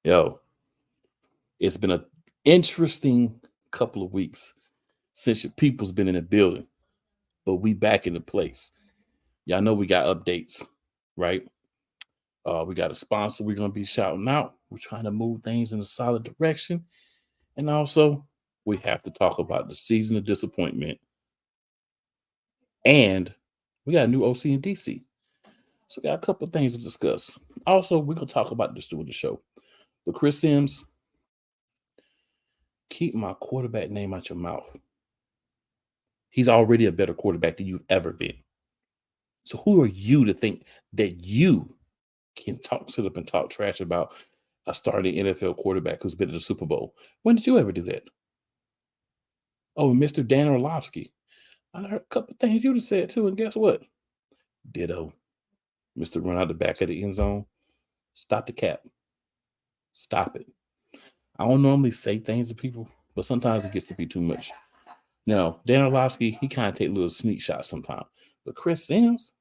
Yo, it's been an interesting couple of weeks since your people's been in the building, but we back in the place. Y'all know we got updates, right? We got a sponsor we're gonna be shouting out. We're trying to move things in a solid direction. And also, we have to talk about the season of disappointment. And we got a new OC in DC. So we got a couple of things to discuss. Also, we're gonna talk about this during the show. But Chris Sims, keep my quarterback name out your mouth. He's already a better quarterback than you've ever been. So who are you to think that you can sit up and talk trash about a starting NFL quarterback who's been to the Super Bowl? When did you ever do that? Oh, Mr. Dan Orlovsky. I heard a couple of things you'd have said too, and guess what? Ditto. Mr. Run out the back of the end zone. Stop the cap. Stop it. I don't normally say things to people, but sometimes it gets to be too much. Now, Dan Orlovsky, he kind of take little sneak shots sometimes. But Chris Sims,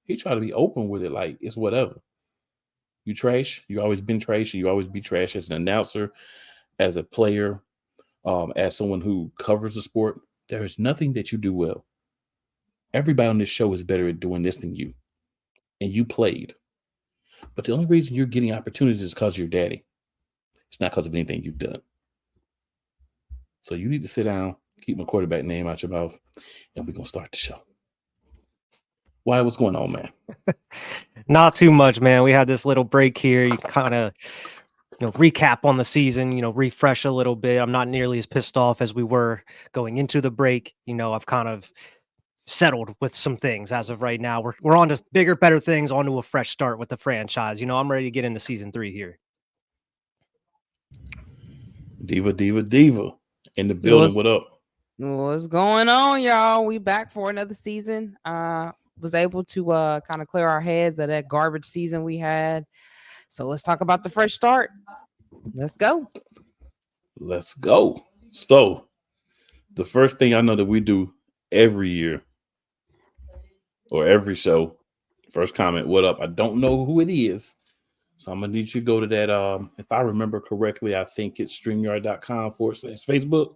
he try to be open with it like it's whatever. You trash. You always been trash. And you always be trash as an announcer, as a player, as someone who covers the sport. There is nothing that you do well. Everybody on this show is better at doing this than you. And you played. But the only reason you're getting opportunities is because of your daddy. It's not because of anything you've done. So you need to sit down, keep my quarterback name out your mouth, and we're going to start the show. Why? What's going on, man? Not too much, man. We had this little break here. You kind of, recap on the season, refresh a little bit. I'm not nearly as pissed off as we were going into the break. I've kind of settled with some things as of right now. We're on to bigger, better things, onto a fresh start with the franchise. I'm ready to get into season 3 here. Diva in the building. What up? What's going on, y'all? We back for another season. Was able to kind of clear our heads of that garbage season we had. So let's talk about the fresh start. Let's go. So the first thing I know that we do every year or every show, first comment, what up? I don't know who it is. So I'm gonna need you to go to that. If I remember correctly, I think it's StreamYard.com/Facebook.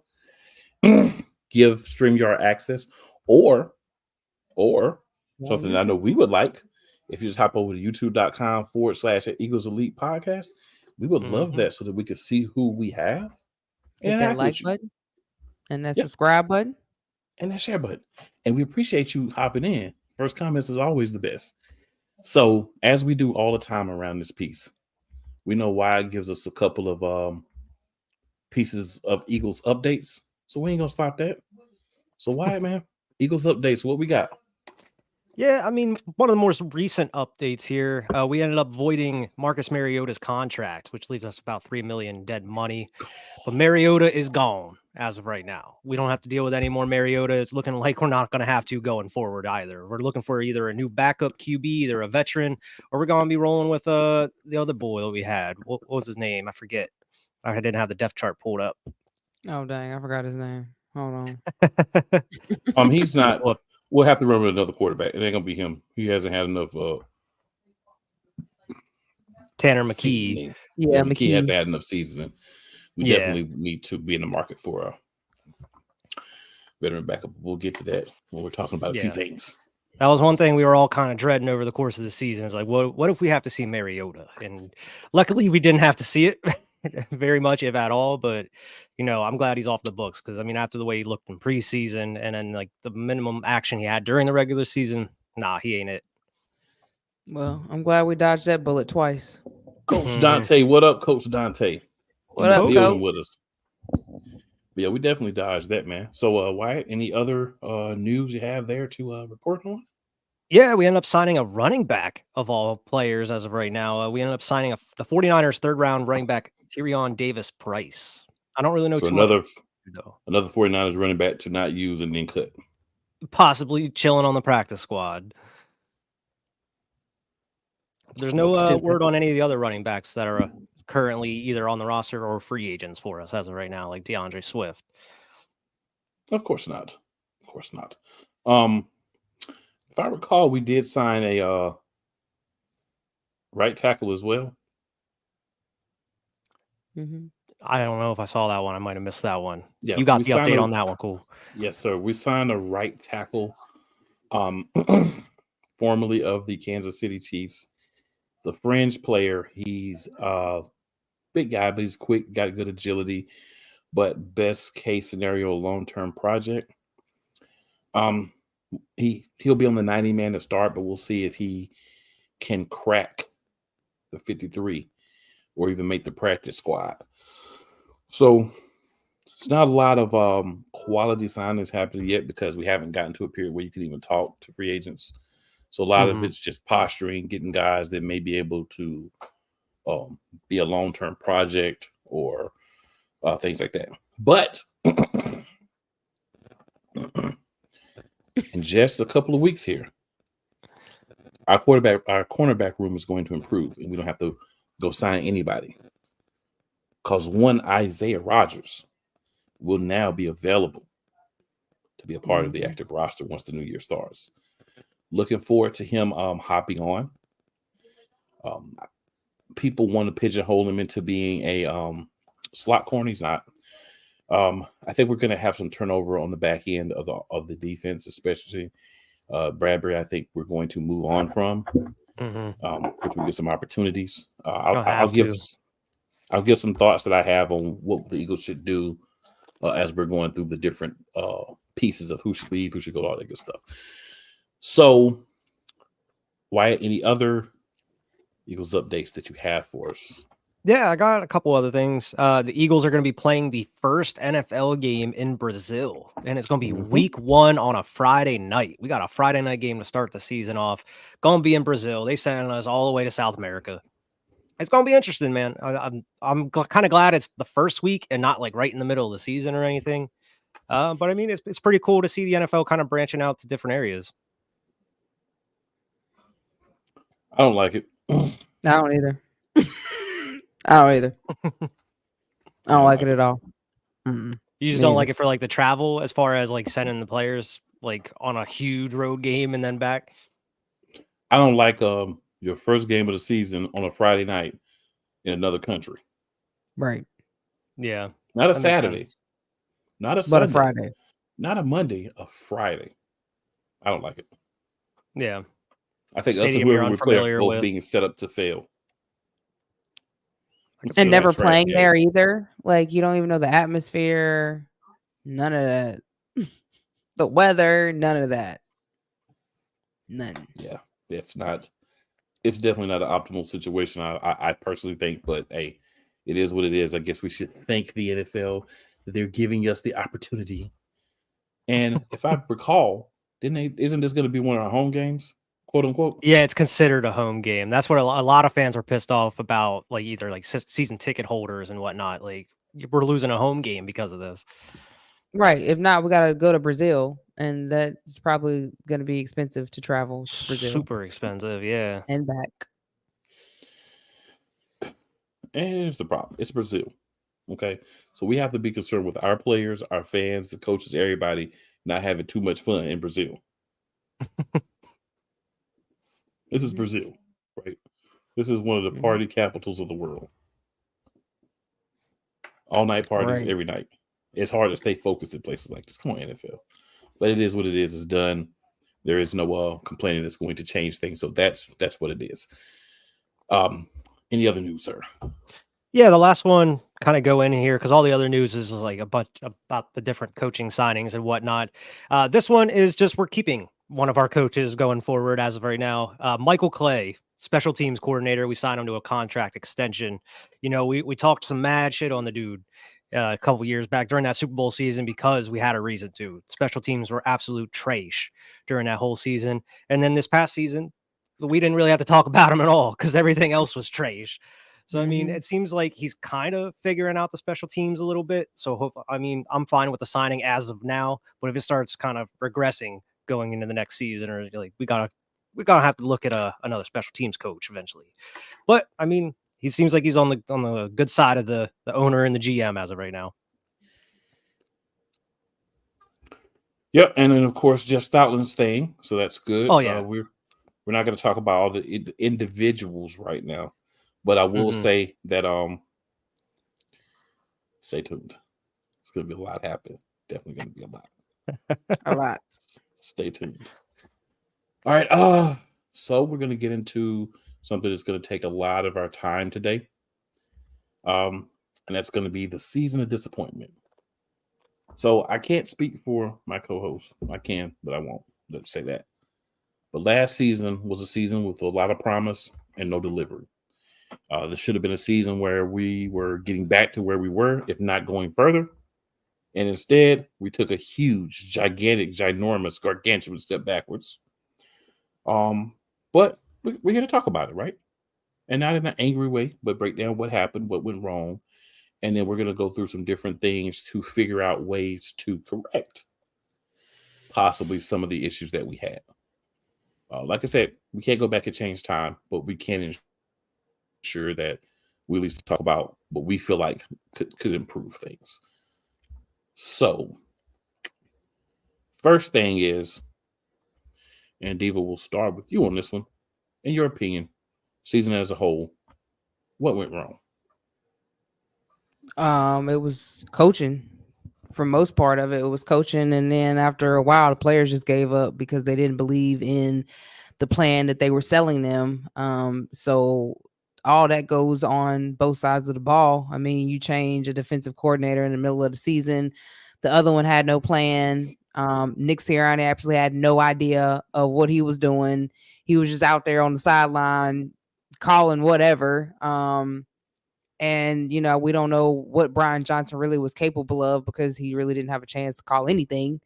Give StreamYard access or something that I know we would like. If you just hop over to YouTube.com/Eagles Elite Podcast, we would love that so that we could see who we have. Hit that like button and that subscribe button and that share button. And we appreciate you hopping in. First comments is always the best. So as we do all the time around this piece, we know Wyatt gives us a couple of pieces of Eagles updates. So we ain't gonna stop that. So Wyatt, man, Eagles updates, what we got? Yeah, I mean, one of the most recent updates here, we ended up voiding Marcus Mariota's contract, which leaves us about $3 million dead money. But Mariota is gone as of right now. We don't have to deal with any more Mariota. It's looking like we're not going to have to going forward either. We're looking for either a new backup QB, either a veteran, or we're going to be rolling with the other boy that we had. What was his name? I forget. I didn't have the depth chart pulled up. Oh, dang. I forgot his name. Hold on. He's not. We'll have to remember another quarterback. It ain't gonna be him. He hasn't had enough. Tanner McKee. Seasoning. Yeah, McKee hasn't had enough seasoning. We definitely need to be in the market for a veteran backup. We'll get to that when we're talking about a few things. That was one thing we were all kind of dreading over the course of the season. It's like, what if we have to see Mariota? And luckily, we didn't have to see it very much, if at all. But I'm glad he's off the books because after the way he looked in preseason and then like the minimum action he had during the regular season, he ain't it. Well, I'm glad we dodged that bullet twice. Coach Dante, what up, Coach Dante? What up, Coach? With us. But yeah, we definitely dodged that, man. So, Wyatt, any other news you have there to report on? Yeah, we ended up signing a running back of all players as of right now. We ended up signing the 49ers third-round running back, Tyrion Davis-Price. I don't really know too much. Another 49ers running back to not use and then cut. Possibly chilling on the practice squad. There's no word on any of the other running backs that are currently either on the roster or free agents for us as of right now, like DeAndre Swift. Of course not. If I recall, we did sign a right tackle as well. Mhm. I don't know if I saw that one. I might have missed that one. Yeah, You got we the signed update a- on that one. Cool. Yes, sir. We signed a right tackle, um, formerly of the Kansas City Chiefs. The fringe player. He's a big guy, but he's quick, got good agility. But best case scenario, long-term project. Um, he'll be on the 90 man to start, but we'll see if he can crack the 53 or even make the practice squad. So it's not a lot of quality signings happening yet because we haven't gotten to a period where you can even talk to free agents. So a lot of Mhm. it's just posturing, getting guys that may be able to be a long-term project or things like that. But in just a couple of weeks here, our cornerback room is going to improve, and we don't have to go sign anybody because one Isaiah Rodgers will now be available to be a part of the active roster once the new year starts. Looking forward to him hopping on. People want to pigeonhole him into being a slot corner. He's not. I think we're going to have some turnover on the back end of the defense, especially Bradbury. I think we're going to move on from, which will get some opportunities. I'll give some thoughts that I have on what the Eagles should do as we're going through the different pieces of who should leave, who should go, all that good stuff. So, Wyatt, any other Eagles updates that you have for us? Yeah, I got a couple other things. The Eagles are going to be playing the first NFL game in Brazil, and it's going to be week 1 on a Friday night. We got a Friday night game to start the season off. Going to be in Brazil. They sent us all the way to South America. It's going to be interesting, man. I'm kind of glad it's the first week and not like right in the middle of the season or anything. But I mean, it's pretty cool to see the NFL kind of branching out to different areas. I don't like it. I don't either. I don't either. I don't like it at all. Mm-mm. You just Me don't either. like it for like the travel as far as like sending the players like on a huge road game and then back. I don't like your first game of the season on a Friday night in another country. Right. Yeah. Not a that makes Saturday, sense. not a But Sunday, a Friday. not a Monday, a Friday. I don't like it. Yeah. I think us and Stadium you're whoever we play are unfamiliar both with. being set up to fail. I can And see never trash playing game. there either. Like you don't even know the atmosphere. None of that. The weather. None of that. None. Yeah, it's definitely not an optimal situation. I personally think, but hey, it is what it is. I guess we should thank the NFL that they're giving us the opportunity. And if I recall, isn't this going to be one of our home games, quote unquote? Yeah, it's considered a home game. That's what a lot of fans are pissed off about, like either like season ticket holders and whatnot. Like we're losing a home game because of this. Right. If not, we gotta go to Brazil, and that's probably gonna be expensive to travel to Brazil Super expensive. Yeah. and back. And here's the problem: it's Brazil. Okay, so we have to be concerned with our players, our fans, the coaches, everybody not having too much fun in Brazil. This is Brazil, right? This is one of the party capitals of the world. All night parties Right. every night. It's hard to stay focused in places like this. Come on, NFL. But it is what it is. It's done. There is no complaining that's going to change things. So that's what it is. Any other news, sir? Yeah, the last one kind of go in here because all the other news is like a bunch about the different coaching signings and whatnot. This one is just we're keeping one of our coaches going forward as of right now. Michael Clay, special teams coordinator. We signed him to a contract extension. You know, we talked some mad shit on the dude a couple years back during that Super Bowl season because we had a reason to. Special teams were absolute trash during that whole season. And then this past season, we didn't really have to talk about him at all because everything else was trash. So, I mean, it seems like he's kind of figuring out the special teams a little bit. So, I'm fine with the signing as of now. But if it starts kind of regressing going into the next season, or like we gotta have to look at another special teams coach eventually. But I mean, he seems like he's on the good side of the owner and the GM as of right now. Yep, and then of course Jeff Stoutland's staying, so that's good. Oh yeah, We're not going to talk about all the individuals right now, but I will say that Stay tuned. It's going to be a lot happening. Definitely going to be a lot. A lot. Stay tuned. All right. So we're going to get into something that's going to take a lot of our time today. And that's going to be the season of disappointment. So I can't speak for my co-host. I can, but I won't. Let's say that. But last season was a season with a lot of promise and no delivery. This should have been a season where we were getting back to where we were, if not going further. And instead, we took a huge, gigantic, ginormous, gargantuan step backwards. But we're here to talk about it, right? And not in an angry way, but break down what happened, what went wrong. And then we're going to go through some different things to figure out ways to correct possibly some of the issues that we had. Like I said, we can't go back and change time, but we can ensure that we at least talk about what we feel like could improve things. So, first thing is, and Diva, will start with you on this one. In your opinion, season as a whole, what went wrong? It was coaching. For most part of it, it was coaching, and then after a while, the players just gave up because they didn't believe in the plan that they were selling them. So all that goes on both sides of the ball. I mean, you change a defensive coordinator in the middle of the season. The other one had no plan. Nick Sirianni absolutely had no idea of what he was doing. He was just out there on the sideline calling whatever. And, you know, we don't know what Brian Johnson really was capable of because he really didn't have a chance to call anything.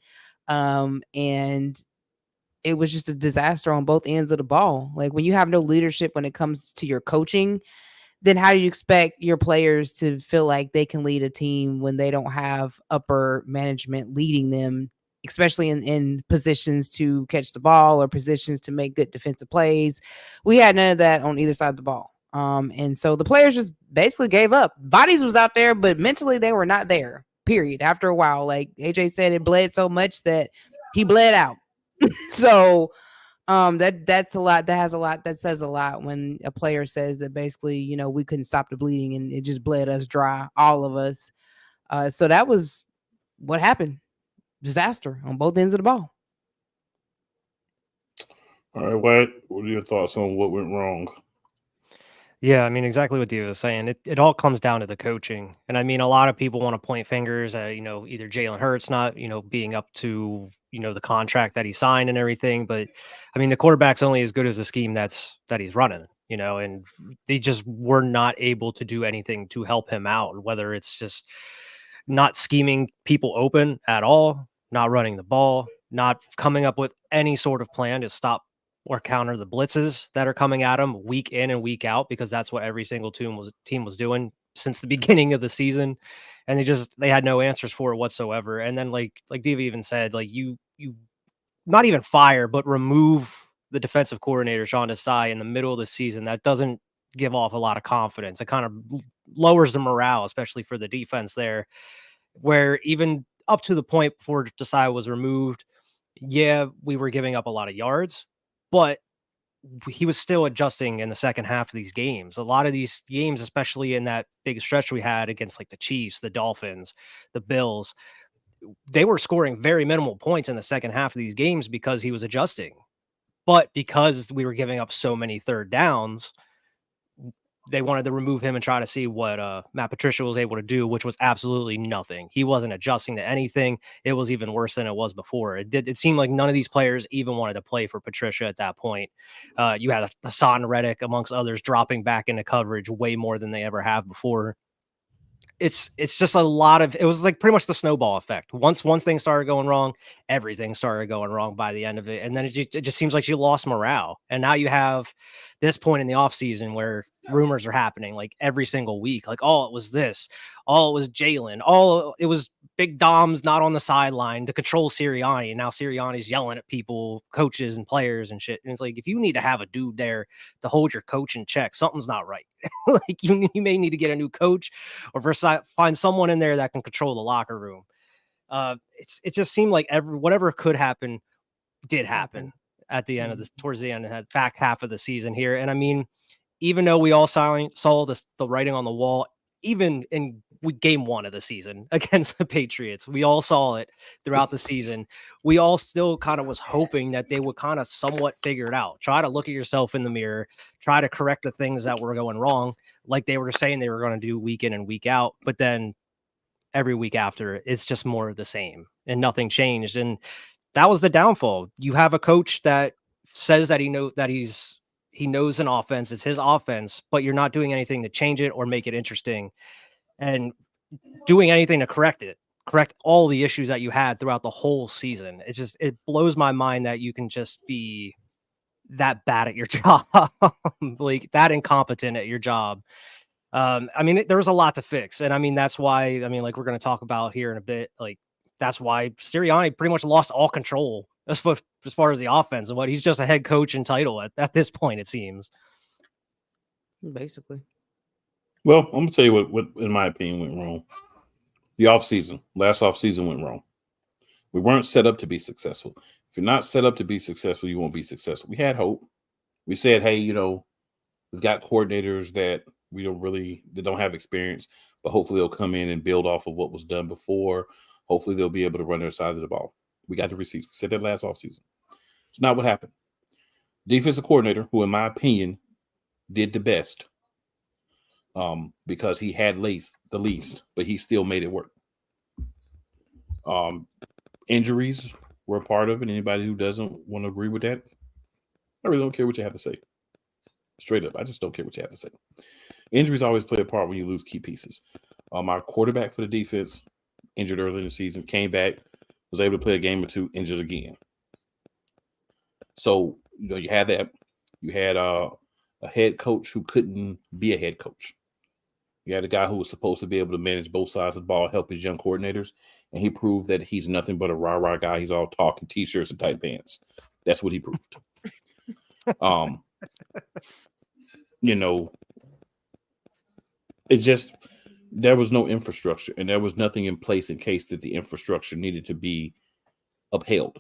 And it was just a disaster on both ends of the ball. Like, when you have no leadership when it comes to your coaching, then how do you expect your players to feel like they can lead a team when they don't have upper management leading them, especially in positions to catch the ball or positions to make good defensive plays? We had none of that on either side of the ball. And so the players just basically gave up. Bodies was out there, but mentally they were not there, period. After a while, like AJ said, it bled so much that he bled out. So that's a lot. That says a lot when a player says that basically, you know, we couldn't stop the bleeding and it just bled us dry, all of us. So that was what happened. Disaster on both ends of the ball. All right, what are your thoughts on what went wrong? Yeah, I mean, exactly what Diva was saying. It all comes down to the coaching. And I mean, a lot of people want to point fingers at, you know, either Jalen Hurts not, you know, being up to, you know, the contract that he signed and everything. But I mean, the quarterback's only as good as the scheme that he's running, you know, and they just were not able to do anything to help him out, whether it's just not scheming people open at all, not running the ball, not coming up with any sort of plan to stop or counter the blitzes that are coming at them week in and week out, because that's what every single team was doing since the beginning of the season. And they had no answers for it whatsoever. And then like Diva even said, like you not even fire, but remove the defensive coordinator, Sean Desai, in the middle of the season. That doesn't give off a lot of confidence. It kind of lowers the morale, especially for the defense there, where even up to the point before Desai was removed, yeah, we were giving up a lot of yards, but he was still adjusting in the second half of these games. A lot of these games, especially in that big stretch we had against like the Chiefs, the Dolphins, the Bills, they were scoring very minimal points in the second half of these games because he was adjusting. But because we were giving up so many third downs, they wanted to remove him and try to see what Matt Patricia was able to do, which was absolutely nothing. He wasn't adjusting to anything. It was even worse than it was before. It seemed like none of these players even wanted to play for Patricia at that point. You had Hassan Reddick, amongst others, dropping back into coverage way more than they ever have before. It's just a lot of, it was like pretty much the snowball effect. Once things started going wrong, everything started going wrong by the end of it. And then it just seems like you lost morale. And now you have this point in the offseason where rumors are happening like every single week. Like, oh, it was this. Oh, it was Jalen. Oh, it was Big Dom's not on the sideline to control Sirianni. And now Sirianni's yelling at people, coaches and players and shit. And it's like, if you need to have a dude there to hold your coach in check, something's not right. Like you may need to get a new coach or find someone in there that can control the locker room. It just seemed like whatever could happen did happen at the end of towards the end of that back half of the season here. And I mean, even though we all saw the writing on the wall, even in game 1 of the season against the Patriots. We all saw it throughout the season. We all still kind of was hoping that they would kind of somewhat figure it out. Try to look at yourself in the mirror, try to correct the things that were going wrong, like they were saying they were going to do week in and week out. But then every week after, it's just more of the same and nothing changed. And that was the downfall. You have a coach that says that he knows an offense, it's his offense, but you're not doing anything to change it or make it interesting and doing anything to correct all the issues that you had throughout the whole season. It blows my mind that you can just be that bad at your job, like that incompetent at your job. I mean, there's a lot to fix. And I mean, that's why, I mean, like we're going to talk about here in a bit, like that's why Sirianni pretty much lost all control as far as the offense and what he's just a head coach in title at this point, it seems. Basically. Well, I'm gonna tell you what in my opinion went wrong. The last off season went wrong. We weren't set up to be successful. If you're not set up to be successful, you won't be successful. We had hope. We said, hey, we've got coordinators that they don't have experience, but hopefully they'll come in and build off of what was done before. Hopefully they'll be able to run their sides of the ball. We got the receipts. We said that last offseason. It's not what happened. Defensive coordinator, who in my opinion did the best, because he had the least, but he still made it work. Injuries were a part of it. Anybody who doesn't want to agree with that, I really don't care what you have to say. Straight up, I just don't care what you have to say. Injuries always play a part when you lose key pieces. Our quarterback for the defense injured early in the season, came back, was able to play a game or two, injured again. So, you had that. You had a head coach who couldn't be a head coach. You had a guy who was supposed to be able to manage both sides of the ball, help his young coordinators, and he proved that he's nothing but a rah-rah guy. He's all talking T-shirts and tight pants. That's what he proved. It just, there was no infrastructure, and there was nothing in place in case that the infrastructure needed to be upheld,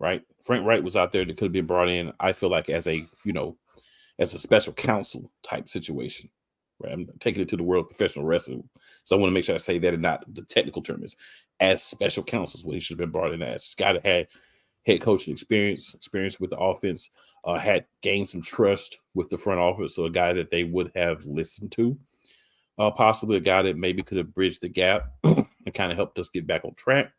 right? Frank Wright was out there that could have been brought in, I feel like, as a special counsel type situation, right? I'm taking it to the world of professional wrestling, so I want to make sure I say that and not the technical term is as special counsel is what he should have been brought in as. This guy that had head coaching experience with the offense, had gained some trust with the front office, so a guy that they would have listened to, possibly a guy that maybe could have bridged the gap and kind of helped us get back on track.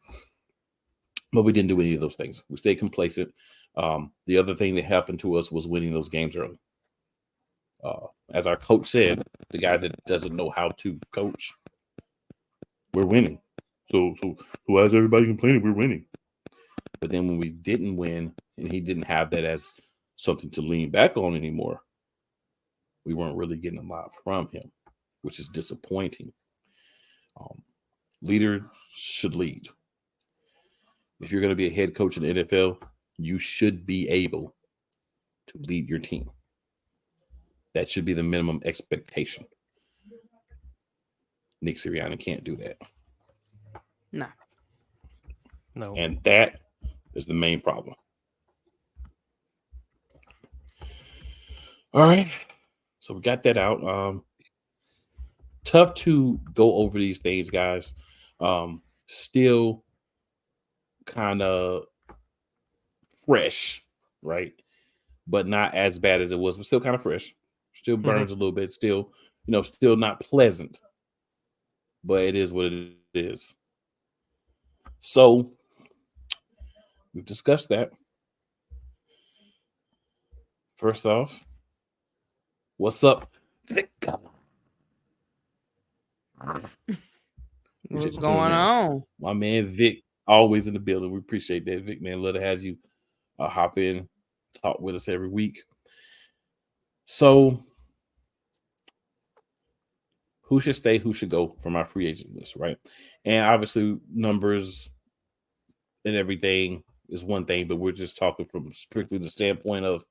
But we didn't do any of those things. We stayed complacent. The other thing that happened to us was winning those games early. As our coach said, the guy that doesn't know how to coach, we're winning. So why is everybody complaining? We're winning. But then when we didn't win and he didn't have that as something to lean back on anymore, we weren't really getting a lot from him, which is disappointing. Leaders should lead. If you're going to be a head coach in the NFL, you should be able to lead your team. That should be the minimum expectation. Nick Sirianni can't do that. No. And that is the main problem. All right. So we got that out. Tough to go over these things, guys. Still kind of fresh, right? But not as bad as it was, but still kind of fresh. Still burns a little bit. Still, still not pleasant. But it is what it is. So we've discussed that. First off, what's up, Vic? What's going on? My man Vic, always in the building. We appreciate that, Vic, man. Love to have you hop in, talk with us every week. So, who should stay, who should go from our free agent list, right? And obviously, numbers and everything is one thing, but we're just talking from strictly the standpoint of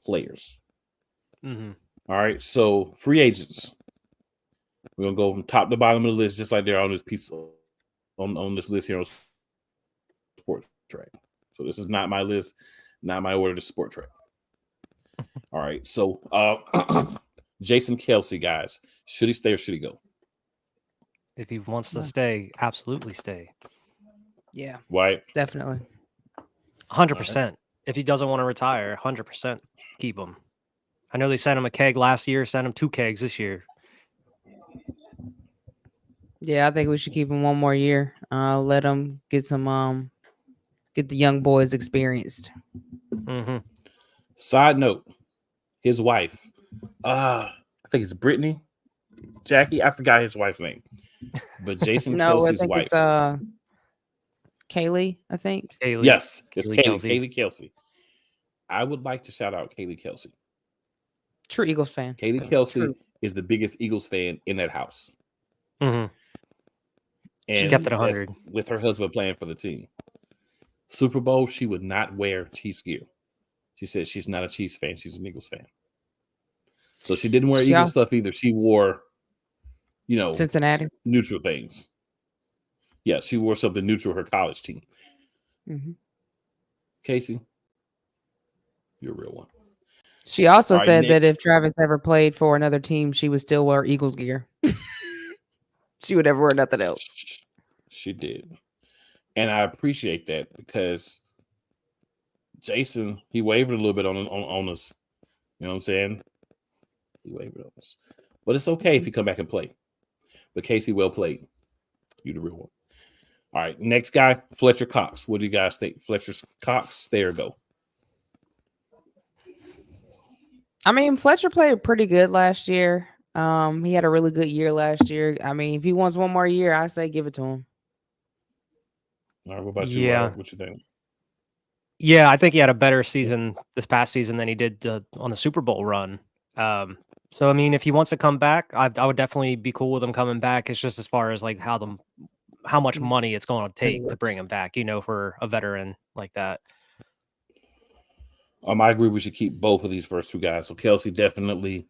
players. Mm-hmm. All right, so free agents. We're gonna go from top to bottom of the list, just like they're on this piece on this list here on Sport Track. So this is not my list, not my order to Sport Track. All right, so Jason Kelce, guys, should he stay or should he go? If he wants to Yeah. stay, absolutely stay. Yeah, Right? definitely. 100%. If he doesn't want to retire, 100% keep him. I know they sent him a keg last year, sent him 2 kegs this year. Yeah, I think we should keep him one more year. Let him get some get the young boys experienced. Mm-hmm. Side note, his wife, I think it's Brittany, Jackie. I forgot his wife's name, but Jason No, I Kelsey's think wife. it's Kaylee, I think. Kaylee, Yes, it's Kaylee Kaylee. Kelsey. Kaylee Kelsey. I would like to shout out Kaylee Kelsey. True Eagles fan. Kaylee Kelsey True. is the biggest Eagles fan in that house. Mm-hmm. And She kept it that's 100. with her husband playing for the team. Super Bowl, she would not wear Chiefs gear. She said she's not a Chiefs fan. She's an Eagles fan. So she didn't wear Eagles stuff either. She wore, Cincinnati. neutral things. Yeah, she wore something neutral her college team. Mm-hmm. Casey, you're a real one. She also All right, said that next. if Travis ever played for another team, she would still wear Eagles gear. She would never wear nothing else. She did. And I appreciate that because Jason, he wavered a little bit on us. You know what I'm saying? He wavered on us. But it's okay if he come back and play. But Casey, well played. You the real one. All right, next guy, Fletcher Cox. What do you guys think? Fletcher Cox, there you go. I mean, Fletcher played pretty good last year. He had a really good year last year. I mean, if he wants one more year, I say give it to him. All right, what about Yeah. you, Robert? What you think? Yeah, I think he had a better season this past season than he did on the Super Bowl run. So, I mean, if he wants to come back, I would definitely be cool with him coming back. It's just as far as like how much money it's going to take to bring him back, for a veteran like that. I agree we should keep both of these first two guys. So Kelsey definitely,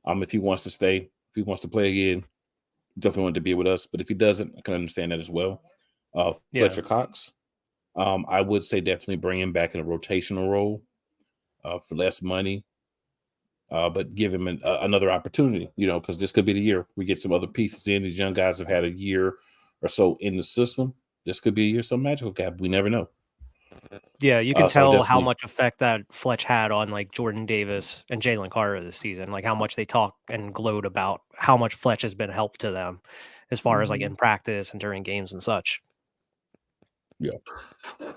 if he wants to stay, if he wants to play again, definitely want to be with us. But if he doesn't, I can understand that as well. Fletcher Cox, I would say definitely bring him back in a rotational role for less money, but give him another opportunity, because this could be the year we get some other pieces in. These young guys have had a year or so in the system. This could be a year, some magical cap. We never know. Yeah, you can So tell how definitely- much effect that Fletch had on like Jordan Davis and Jalen Carter this season, like how much they talk and gloat about how much Fletch has been a help to them as far as like in practice and during games and such. Yeah. All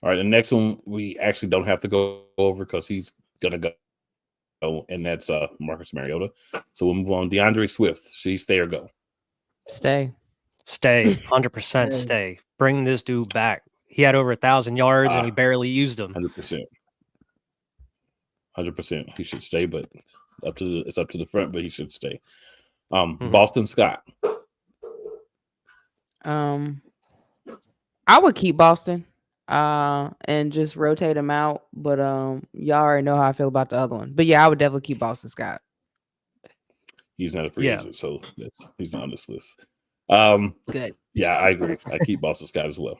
right, the next one we actually don't have to go over because he's gonna go, and that's Marcus Mariota. So we'll move on. DeAndre Swift, she's stay or go. Stay. 100% stay. Bring this dude back. He had over 1,000 yards and we barely used him. 100%. 100%. He should stay, but it's up to the front, but he should stay. Boston Scott. I would keep Boston and just rotate him out, but y'all already know how I feel about the other one. But yeah, I would definitely keep Boston Scott. He's not a free agent, so he's not on this list. Good. Yeah, I agree. I keep Boston Scott as well.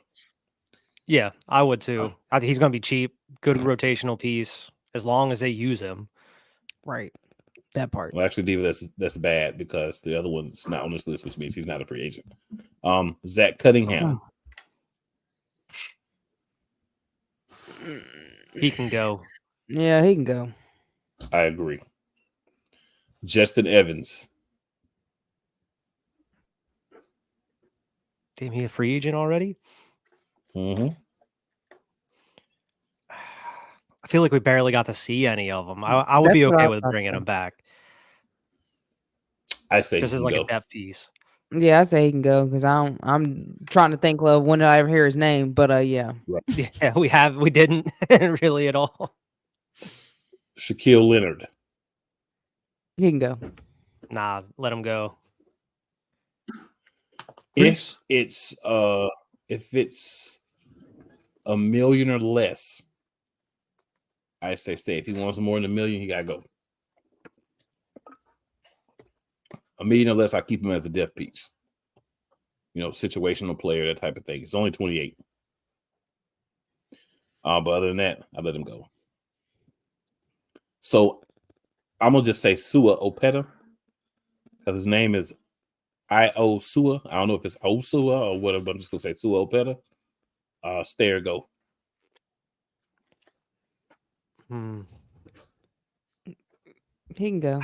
Yeah, I would too. I think he's going to be cheap, good rotational piece, as long as they use him. Right. That part. Well, actually, Diva, that's bad because the other one's not on this list, which means he's not a free agent. Zach Cunningham. He can go. Yeah, he can go. I agree. Justin Evans. Damn, he a free agent already? Mm-hmm. I feel like we barely got to see any of them. I would be okay with bringing him back. I say just as like a depth piece. Yeah, I say he can go because I'm trying to think of when did I ever hear his name, but yeah. Right. Yeah, we didn't really at all. Shaquille Leonard. He can go. Nah, let him go. If it's $1 million or less, I say stay. If he wants more than $1 million, he gotta go. $1 million or less, I keep him as a depth piece. Situational player, that type of thing. It's only 28. But other than that, I let him go. So I'm gonna just say Sua Opeta because his name is Iosua. I don't know if it's Osua or whatever, but I'm just gonna say Sua Opeta. Stay or go. He can go.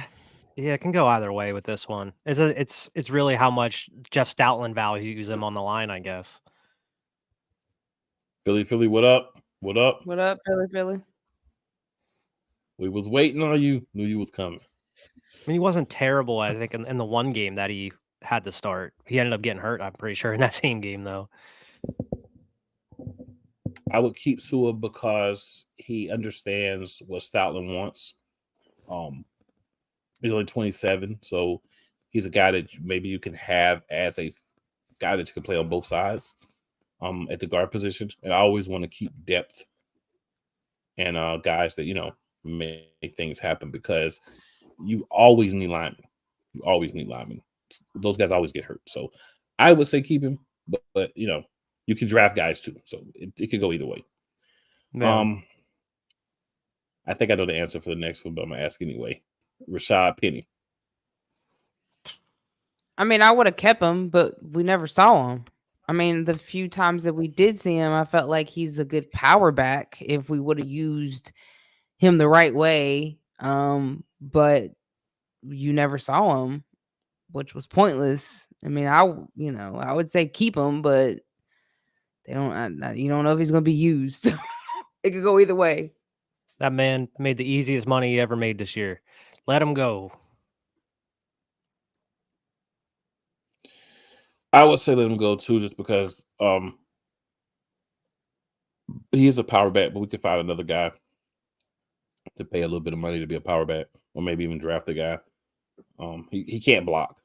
Yeah, it can go either way with this one. It's really how much Jeff Stoutland values him on the line, I guess. Philly, what up? What up? What up, Philly? We was waiting on you. Knew you was coming. I mean, he wasn't terrible, I think, in the one game that he had to start. He ended up getting hurt, I'm pretty sure, in that same game, though. I would keep Sua because he understands what Stoutland wants. He's only 27, so he's a guy that maybe you can have as a guy that you can play on both sides at the guard position. And I always want to keep depth and guys that, you know, make things happen because you always need linemen. You always need linemen. Those guys always get hurt. So I would say keep him, but you know, you can draft guys too. So it could go either way. Yeah. I think I know the answer for the next one, but I'm going to ask anyway. Rashad Penny. I mean, I would have kept him, but we never saw him. I mean, the few times that we did see him, I felt like he's a good power back if we would have used him the right way. But you never saw him, which was pointless. I mean, I would say keep him, but they don't. You don't know if he's going to be used. It could go either way. That man made the easiest money he ever made this year. Let him go. I would say let him go too, just because he is a power back, but we could find another guy to pay a little bit of money to be a power back, or maybe even draft the guy. He can't block.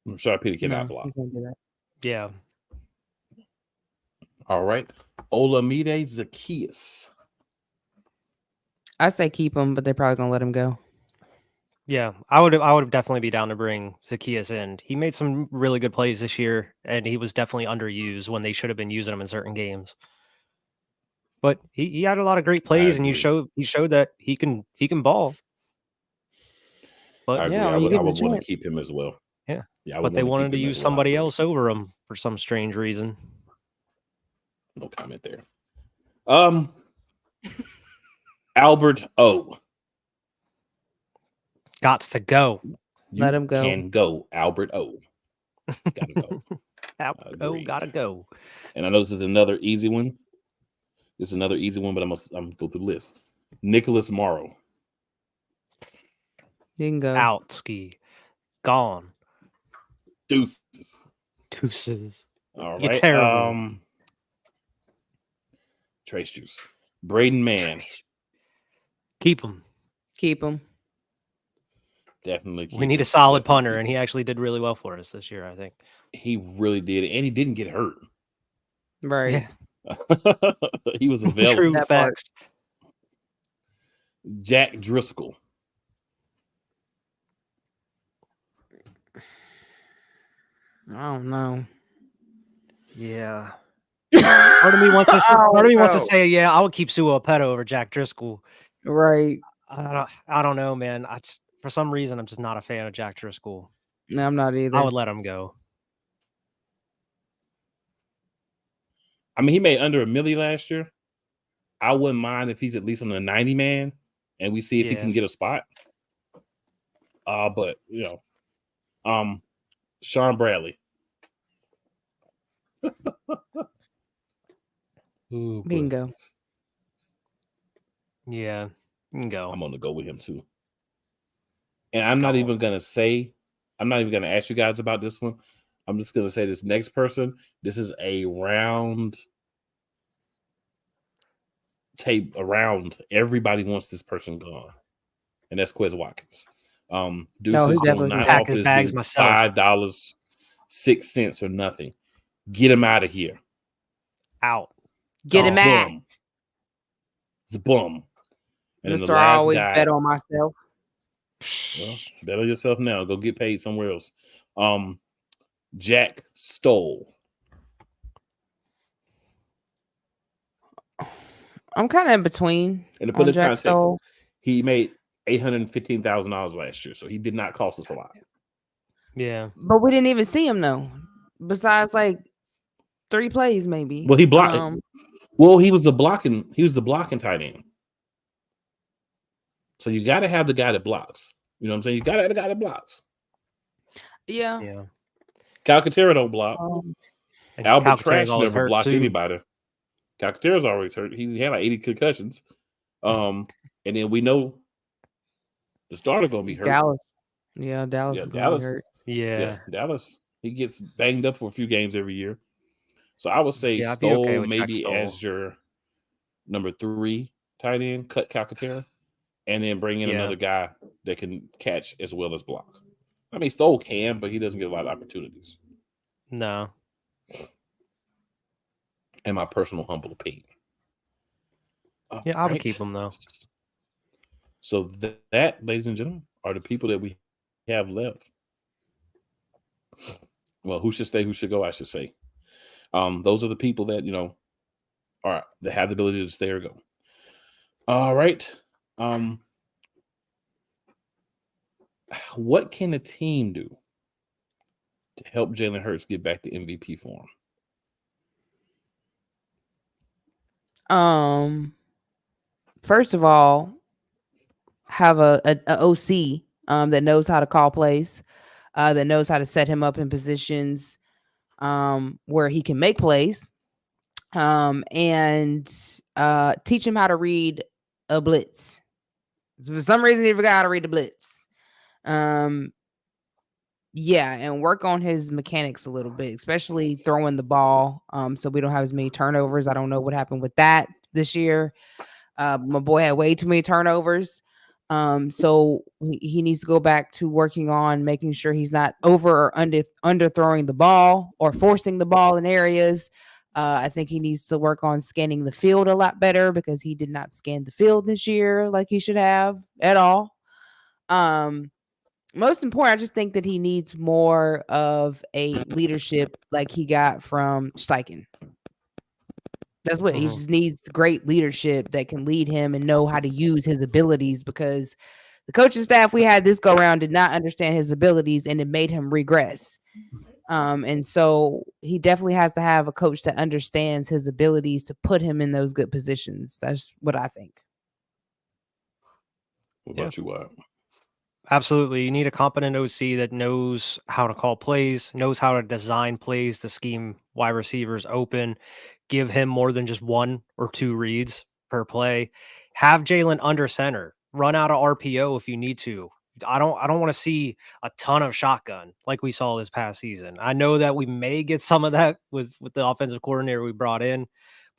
Rashad Penny cannot block. He can't do that. Yeah. All right. Olamide Zaccheaus. I say keep him, but they're probably going to let him go. Yeah, I would definitely be down to bring Zaccheaus in. He made some really good plays this year, and he was definitely underused when they should have been using him in certain games. But he had a lot of great plays, and he showed that he can ball. But I agree. yeah, I you would give him a want to chance. keep him as well. Yeah. I but would they wanna wanted keep to him use as well. I somebody agree. else over him for some strange reason. No comment there. Albert O. Gots to go. You Let him go. can go, Albert O. Gotta go. Oh, gotta go. And I know this is another easy one. This is another easy one, but I'm gonna go through the list. Nicholas Morrow. You can go. Out, ski. Gone. Deuces. All You're right. terrible. Trace Juice. Braden Mann. Keep him. Keep him. Definitely. We need a solid punter, and he actually did really well for us this year, I think. He really did, and he didn't get hurt. Right. Yeah. He was available. True That facts. Jack Driscoll. I don't know. Yeah. Part of me wants to say, yeah, I would keep Sua Opeta over Jack Driscoll. Right. I don't know, man. For some reason, I'm just not a fan of Jack Driscoll. No, I'm not either. I would let him go. I mean, he made under $1 million last year. I wouldn't mind if he's at least on the 90 man, and we see if he can get a spot. But you know, Sean Bradley. He can go. Yeah, you can go. I'm gonna go with him too. And I'm not even gonna ask you guys about this one. I'm just gonna say this next person. This is a round tape around. Everybody wants this person gone, and that's Quez Watkins. Deuces will not pack offer his this bags dude myself. $5.06 or nothing. Get him out of here. Out. Get him out. It's a bum. And then Mr. the I last always guy, bet on myself. well, bet on yourself now. Go get paid somewhere else. Jack Stoll. I'm kind of in between. And to put it in Jack context, Stoll. he made $815,000 last year, so he did not cost us a lot. Yeah. But we didn't even see him though. Besides like 3 plays, maybe. Well, he blocked. Well, he was the blocking tight end. So you got to have the guy that blocks. You know what I'm saying? You got to have the guy that blocks. Yeah. Yeah. Calcaterra don't block. And Albert Calcaterra's Trash always never hurt, blocked too. anybody. Calcaterra's always hurt. He had like 80 concussions. And then we know the starter gonna be hurt. Dallas. Yeah, Dallas is gonna be hurt. Yeah. Dallas. He gets banged up for a few games every year. So I would say I'd be okay Stoll with Jack maybe Stoll. as your number 3 tight end, cut Calcaterra, and then bring in another guy that can catch as well as block. I mean, Stoll can, but he doesn't get a lot of opportunities. No. In my personal humble opinion. Yeah, I would keep him though. So that, ladies and gentlemen, are the people that we have left. Well, who should stay, who should go, I should say. Those are the people that, that have the ability to stay or go. All right. What can a team do to help Jalen Hurts get back to MVP form? First of all, have a OC that knows how to call plays, that knows how to set him up in positions where he can make plays, and teach him how to read a blitz. So for some reason, he forgot how to read the blitz. Yeah, and work on his mechanics a little bit, especially throwing the ball, so we don't have as many turnovers. I don't know what happened with that this year. My boy had way too many turnovers. So he needs to go back to working on making sure he's not over or under throwing the ball or forcing the ball in areas. I think he needs to work on scanning the field a lot better because he did not scan the field this year like he should have at all. Most important, I just think that he needs more of a leadership like he got from Steichen. That's what he just needs, great leadership that can lead him and know how to use his abilities, because the coaching staff we had this go around did not understand his abilities and it made him regress. And so he definitely has to have a coach that understands his abilities to put him in those good positions. That's what I think. What about you, Wyatt? Absolutely. You need a competent OC that knows how to call plays, knows how to design plays to scheme wide receivers open, give him more than just 1 or 2 reads per play. Have Jalen under center, run out of RPO if you need to. I don't want to see a ton of shotgun like we saw this past season. I know that we may get some of that with the offensive coordinator we brought in,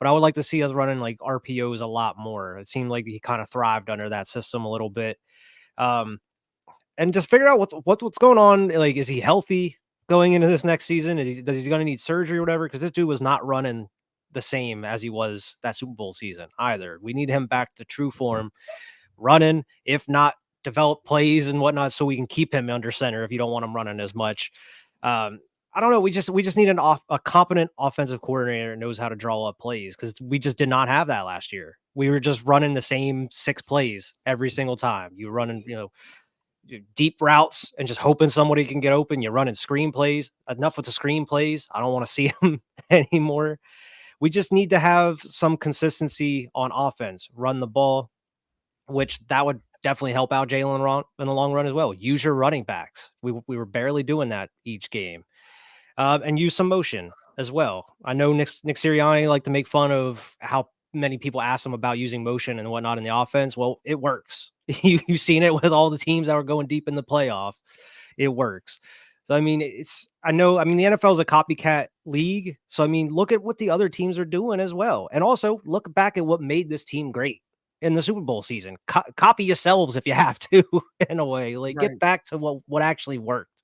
but I would like to see us running like RPOs a lot more. It seemed like he kind of thrived under that system a little bit. And just figure out what's going on. Like, is he healthy going into this next season? Is he going to need surgery or whatever? Because this dude was not running the same as he was that Super Bowl season either. We need him back to true form, running, if not develop plays and whatnot, so we can keep him under center if you don't want him running as much. I don't know. We just need a competent offensive coordinator that knows how to draw up plays, because we just did not have that last year. We were just running the same 6 plays every single time. You running, deep routes and just hoping somebody can get open. You're running screen plays. Enough with the screen plays. I don't want to see them anymore. We just need to have some consistency on offense. Run the ball, which that would definitely help out Jalen in the long run as well. Use your running backs. We were barely doing that each game. And use some motion as well. I know Nick Sirianni like to make fun of how many people ask him about using motion and whatnot in the offense. Well, it works. You've seen it with all the teams that were going deep in the playoff. It works. So, I mean, the NFL is a copycat league. So, I mean, look at what the other teams are doing as well. And also look back at what made this team great in the Super Bowl season. Copy yourselves if you have to, in a way. Like, get back to what actually worked,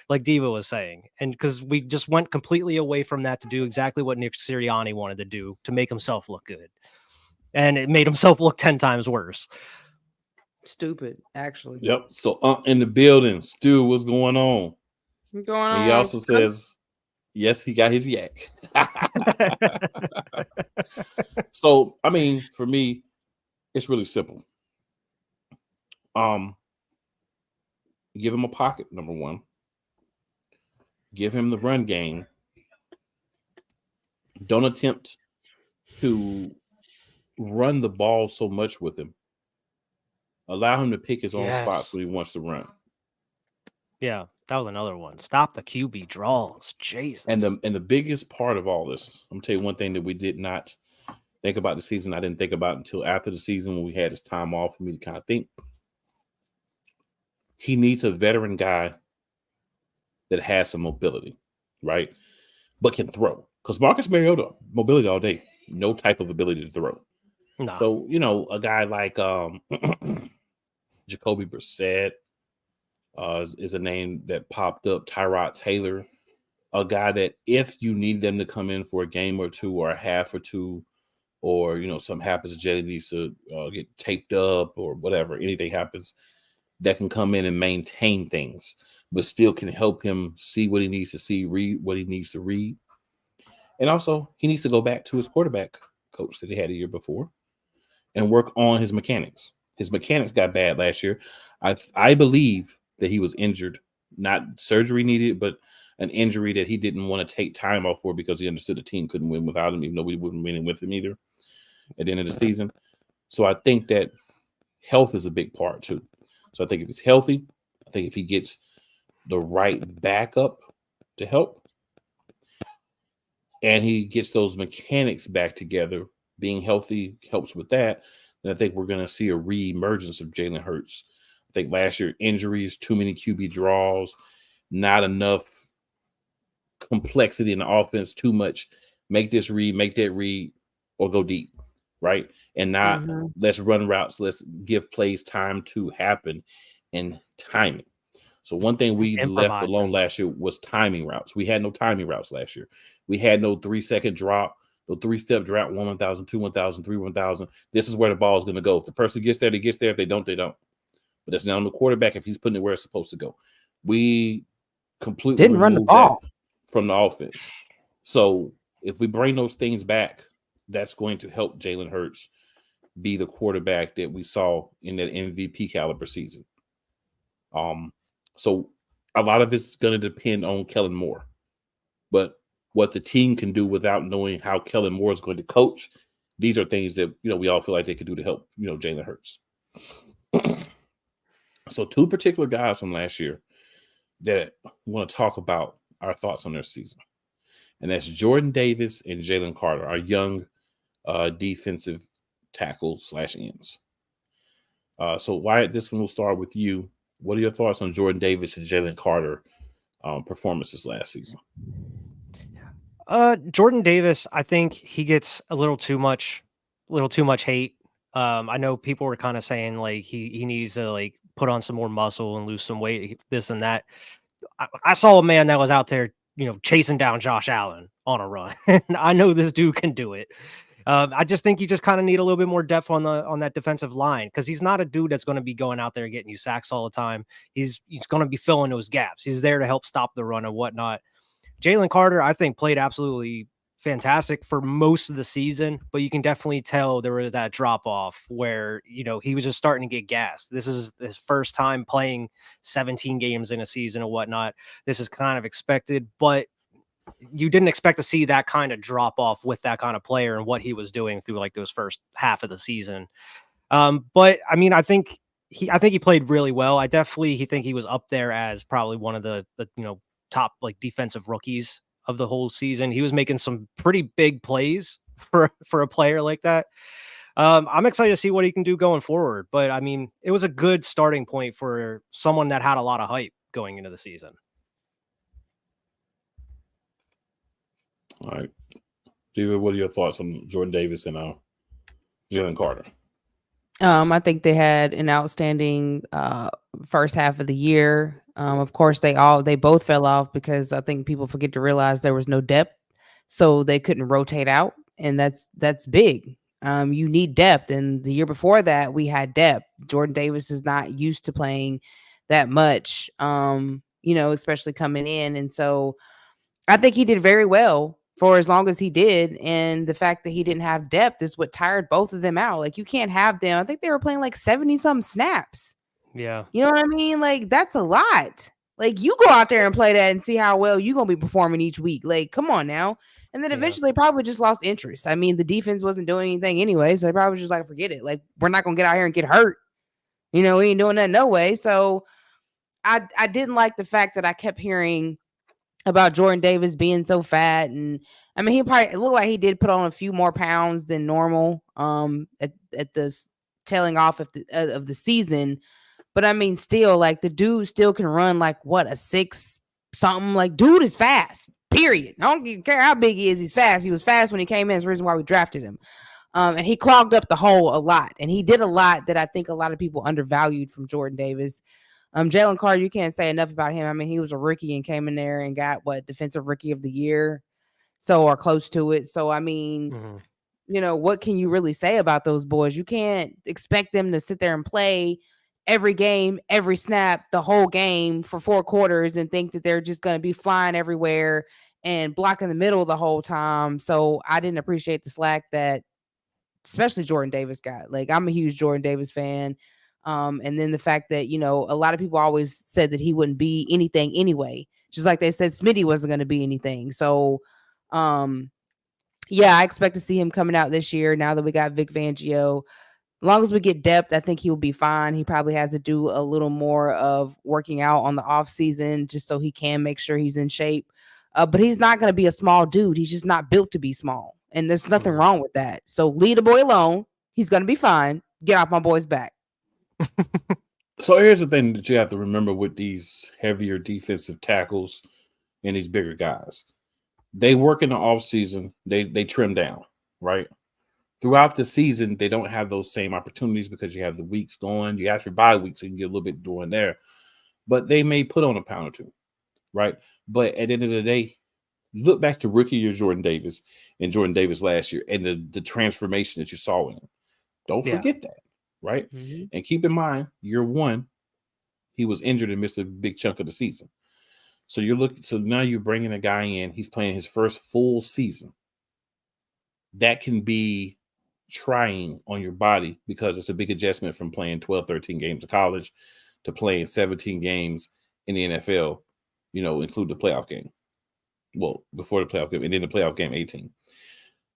like Diva was saying. And because we just went completely away from that to do exactly what Nick Sirianni wanted to do to make himself look good. And it made himself look 10 times worse. Stupid, actually. Yep. So in the building, Stu, what's going on? What's going and on? he also says, yes, he got his yak. So, I mean, for me, it's really simple. Give him a pocket, number one. give him the run game. Don't attempt to run the ball so much with him. Allow him to pick his own spots when he wants to run. Yeah, that was another one. Stop the QB draws. Jesus. And the biggest part of all this, I'm gonna tell you one thing that we did not think about the season. I didn't think about until after the season when we had this time off for me to kind of think. He needs a veteran guy that has some mobility, right? But can throw. Because Marcus Mariota, mobility all day, no type of ability to throw. No. So, a guy like Jacoby Brissett is a name that popped up. Tyrod Taylor, a guy that if you need them to come in for a game or two or a half or two, or, something happens, Jalen needs to get taped up or whatever, anything happens, that can come in and maintain things, but still can help him see what he needs to see, read what he needs to read. And also, he needs to go back to his quarterback coach that he had a year before and work on his mechanics. His mechanics got bad last year. I believe that he was injured, not surgery needed, but an injury that he didn't want to take time off for because he understood the team couldn't win without him, even though we wouldn't win with him either at the end of the season. So I think that health is a big part too. So I think if he's healthy, I think if he gets the right backup to help, and he gets those mechanics back together, being healthy helps with that, then I think we're going to see a re-emergence of Jalen Hurts. I think last year, injuries, too many QB draws, not enough complexity in the offense, too much. Make this read, make that read, or go deep, right? And not let's run routes, let's give plays time to happen and timing. So one thing we left alone last year was timing routes. We had no timing routes last year. We had no 3-second drop, no 3-step drop, 1,000, 2, 1,000, 3, 1,000. This is where the ball is going to go. If the person gets there, they gets there. If they don't, they don't. But that's not on the quarterback if he's putting it where it's supposed to go. We completely didn't run the ball from the offense. So if we bring those things back, that's going to help Jalen Hurts be the quarterback that we saw in that MVP caliber season. So a lot of it's going to depend on Kellen Moore. But what the team can do without knowing how Kellen Moore is going to coach, these are things that, we all feel like they could do to help, Jalen Hurts. So two particular guys from last year that I want to talk about our thoughts on their season. And that's Jordan Davis and Jalen Carter, our young defensive tackles / ends. So Wyatt, this one will start with you. What are your thoughts on Jordan Davis and Jalen Carter performances last season? Jordan Davis, I think he gets a little too much hate. I know people were kind of saying like he needs to like put on some more muscle and lose some weight, this and that. I saw a man that was out there, chasing down Josh Allen on a run. And I know this dude can do it. I just think you just kind of need a little bit more depth on that defensive line, because he's not a dude that's going to be going out there getting you sacks all the time. He's going to be filling those gaps. He's there to help stop the run and whatnot. Jalen Carter, I think, played absolutely fantastic for most of the season, but you can definitely tell there was that drop off where, he was just starting to get gassed. This is his first time playing 17 games in a season and whatnot. This is kind of expected, but you didn't expect to see that kind of drop off with that kind of player and what he was doing through like those first half of the season. But I mean, I think he played really well. I definitely think he was up there as probably one of the top like defensive rookies of the whole season. He was making some pretty big plays for a player like that. I'm excited to see what he can do going forward, but I mean, it was a good starting point for someone that had a lot of hype going into the season. All right, David, what are your thoughts on Jordan Davis and Jalen Carter? I think they had an outstanding first half of the year. Of course, they both fell off because I think people forget to realize there was no depth, so they couldn't rotate out, and that's big. You need depth, and the year before that, we had depth. Jordan Davis is not used to playing that much, especially coming in, and so I think he did very well for as long as he did. And the fact that he didn't have depth is what tired both of them out. Like, you can't have them. I think they were playing like 70 some snaps. Yeah. You know what I mean? Like, that's a lot. Like, you go out there and play that and see how well you're going to be performing each week. Like, come on now. And then eventually they probably just lost interest. I mean, the defense wasn't doing anything anyway, so they probably just like, forget it. Like, we're not going to get out here and get hurt. We ain't doing that no way. So I didn't like the fact that I kept hearing about Jordan Davis being so fat. And I mean, it looked like he did put on a few more pounds than normal at the tailing off of the season. But I mean, still, like, the dude still can run like what, a 6 something. Like, dude is fast, period. I don't care how big he is, he's fast. He was fast when he came in. That's the reason why we drafted him. And he clogged up the hole a lot. And he did a lot that I think a lot of people undervalued from Jordan Davis. Jalen Carter, you can't say enough about him. I mean, he was a rookie and came in there and got defensive rookie of the year, or close to it. So I mean, what can you really say about those boys? You can't expect them to sit there and play every game, every snap, the whole game for 4 quarters and think that they're just going to be flying everywhere and blocking the middle the whole time. So I didn't appreciate the slack that especially Jordan Davis got. Like, I'm a huge Jordan Davis fan. And then the fact that, a lot of people always said that he wouldn't be anything anyway, just like they said Smitty wasn't going to be anything. So, yeah, I expect to see him coming out this year now that we got Vic Fangio. As long as we get depth, I think he'll be fine. He probably has to do a little more of working out on the off season just so he can make sure he's in shape. But he's not going to be a small dude. He's just not built to be small. And there's nothing wrong with that. So leave the boy alone. He's going to be fine. Get off my boy's back. So here's the thing that you have to remember with these heavier defensive tackles and these bigger guys. They work in the offseason. They trim down, right? Throughout the season, they don't have those same opportunities because you have the weeks going. You have your bye weeks, so you can get a little bit doing there. But they may put on a pound or two, right? But at the end of the day, you look back to rookie year Jordan Davis and Jordan Davis last year and the transformation that you saw in him. Don't forget that, right? Mm-hmm. And keep in mind, year 1, he was injured and missed a big chunk of the season. So so now you're bringing a guy in, he's playing his first full season. That can be trying on your body because it's a big adjustment from playing 12, 13 games of college to playing 17 games in the NFL, include the playoff game. Well, before the playoff game and then the playoff game 18.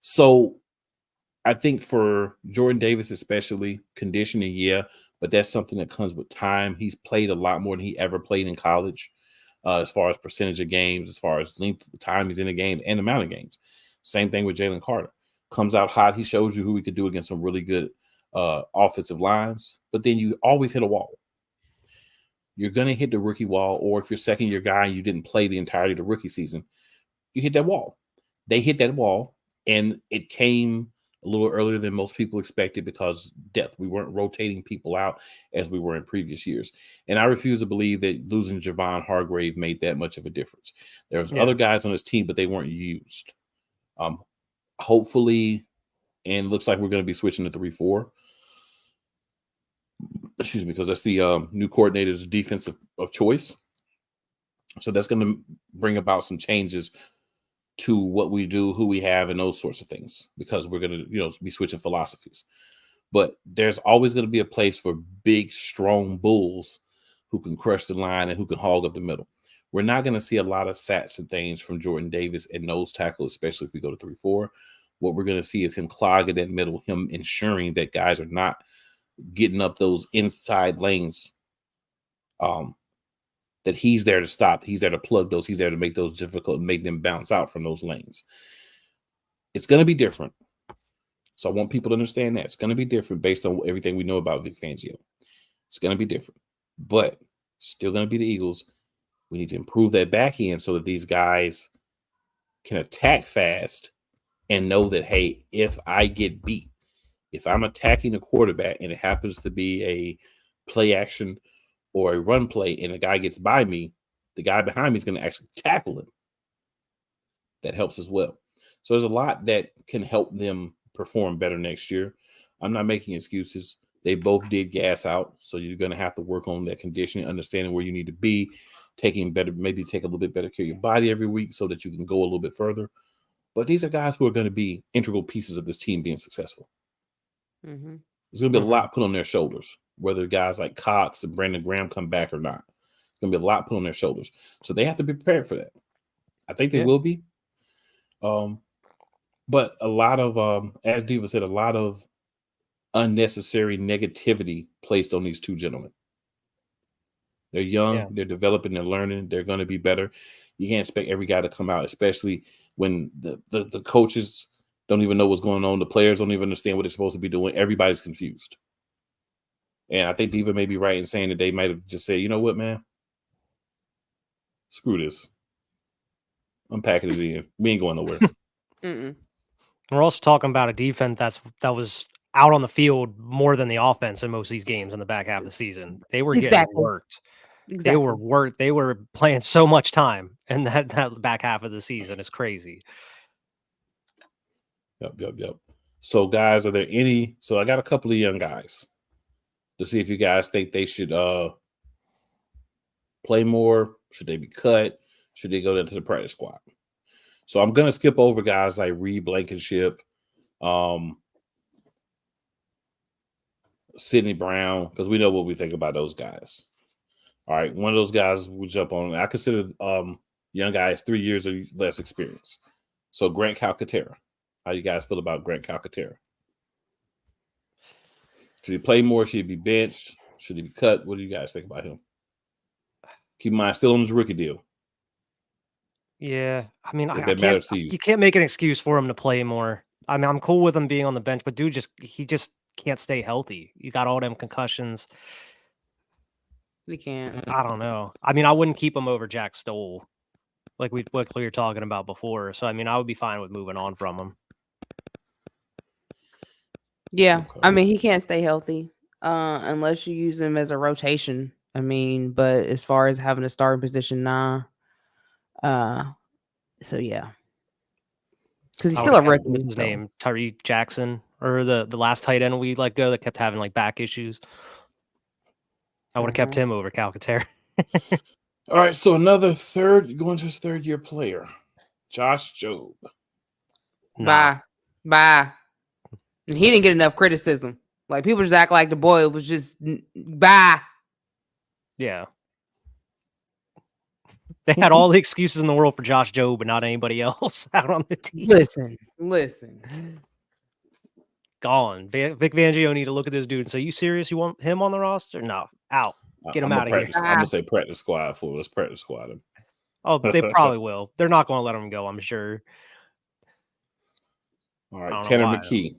So I think for Jordan Davis, especially, conditioning, but that's something that comes with time. He's played a lot more than he ever played in college, as far as percentage of games, as far as length of time he's in the game and amount of games. Same thing with Jalen Carter. Comes out hot. He shows you who he could do against some really good offensive lines, but then you always hit a wall. You're going to hit the rookie wall, or if you're second-year guy and you didn't play the entirety of the rookie season, you hit that wall. They hit that wall, and it came a little earlier than most people expected because depth. We weren't rotating people out as we were in previous years. And I refuse to believe that losing Javon Hargrave made that much of a difference. There was other guys on his team, but they weren't used. Hopefully, and looks like we're going to be switching to 3-4. Excuse me, because that's the new coordinator's defense of choice. So that's going to bring about some changes to what we do, who we have, and those sorts of things, because we're going to, be switching philosophies. But there's always going to be a place for big, strong bulls who can crush the line and who can hog up the middle. We're not going to see a lot of sats and things from Jordan Davis and nose tackle, especially if we go to 3-4. What we're going to see is him clogging that middle, him ensuring that guys are not getting up those inside lanes, that he's there to stop. He's there to plug those. He's there to make those difficult and make them bounce out from those lanes. It's going to be different. So I want people to understand that. It's going to be different based on everything we know about Vic Fangio. It's going to be different. But still going to be the Eagles. We need to improve that back end so that these guys can attack fast and know that, hey, if I get beat, if I'm attacking the quarterback and it happens to be a play action or a run play and the guy gets by me, the guy behind me is going to actually tackle him. That helps as well. So there's a lot that can help them perform better next year. I'm not making excuses. They both did gas out. So you're going to have to work on that conditioning, understanding where you need to be, maybe take a little bit better care of your body every week so that you can go a little bit further. But these are guys who are going to be integral pieces of this team being successful. Mm-hmm. There's going to be a lot put on their shoulders, whether guys like Cox and Brandon Graham come back or not. going to be a lot put on their shoulders. So they have to be prepared for that. I think they will be. But a lot of, as Diva said, a lot of unnecessary negativity placed on these two gentlemen. They're young, they're developing, they're learning, they're going to be better. You can't expect every guy to come out, especially when the coaches don't even know what's going on. The players don't even understand what they're supposed to be doing. Everybody's confused. And I think Diva may be right in saying that they might have just said, you know what, man? Screw this. I'm packing it in. We ain't going nowhere. We're also talking about a defense that was out on the field more than the offense in most of these games in the back half of the season. They were getting worked. They were worked. They were playing so much time in that back half of the season. It's crazy. Yep. So, guys, are there any? So, I got a couple of young guys to see if you guys think they should play more. Should they be cut? Should they go into the practice squad? So, I'm going to skip over guys like Reed Blankenship, Sidney Brown, because we know what we think about those guys. All right, one of those guys we jump on. I consider young guys 3 years or less experience. So, Grant Calcaterra. How you guys feel about Grant Calcaterra? Should he play more? Should he be benched? Should he be cut? What do you guys think about him? Keep in mind, still on his rookie deal. Yeah, I mean, that matters to you. You can't make an excuse for him to play more. I mean, I'm cool with him being on the bench, but dude, he just can't stay healthy. You got all them concussions. We can't. I don't know. I mean, I wouldn't keep him over Jack Stoll, like we were talking about before. So, I mean, I would be fine with moving on from him. Yeah, okay. I mean, he can't stay healthy unless you use him as a rotation. I mean, but as far as having a starting position, nah. So yeah, because he's still a rookie. What's his name? Tyree Jackson, or the last tight end we let go that kept having like back issues. I would have kept him over Calcaterra. All right, so another going to his third-year player, Josh Jobe. Bye. And he didn't get enough criticism. Like, people just act like the boy was just bye. Yeah. They had all the excuses in the world for Josh Jobe, but not anybody else out on the team. Listen. Gone. Vic Fangio need to look at this dude and say, "You serious? You want him on the roster? No, out. Get him out of here." I'm gonna say practice squad for us. Practice squad him. Oh, they probably will. They're not going to let him go, I'm sure. All right, Tanner McKee.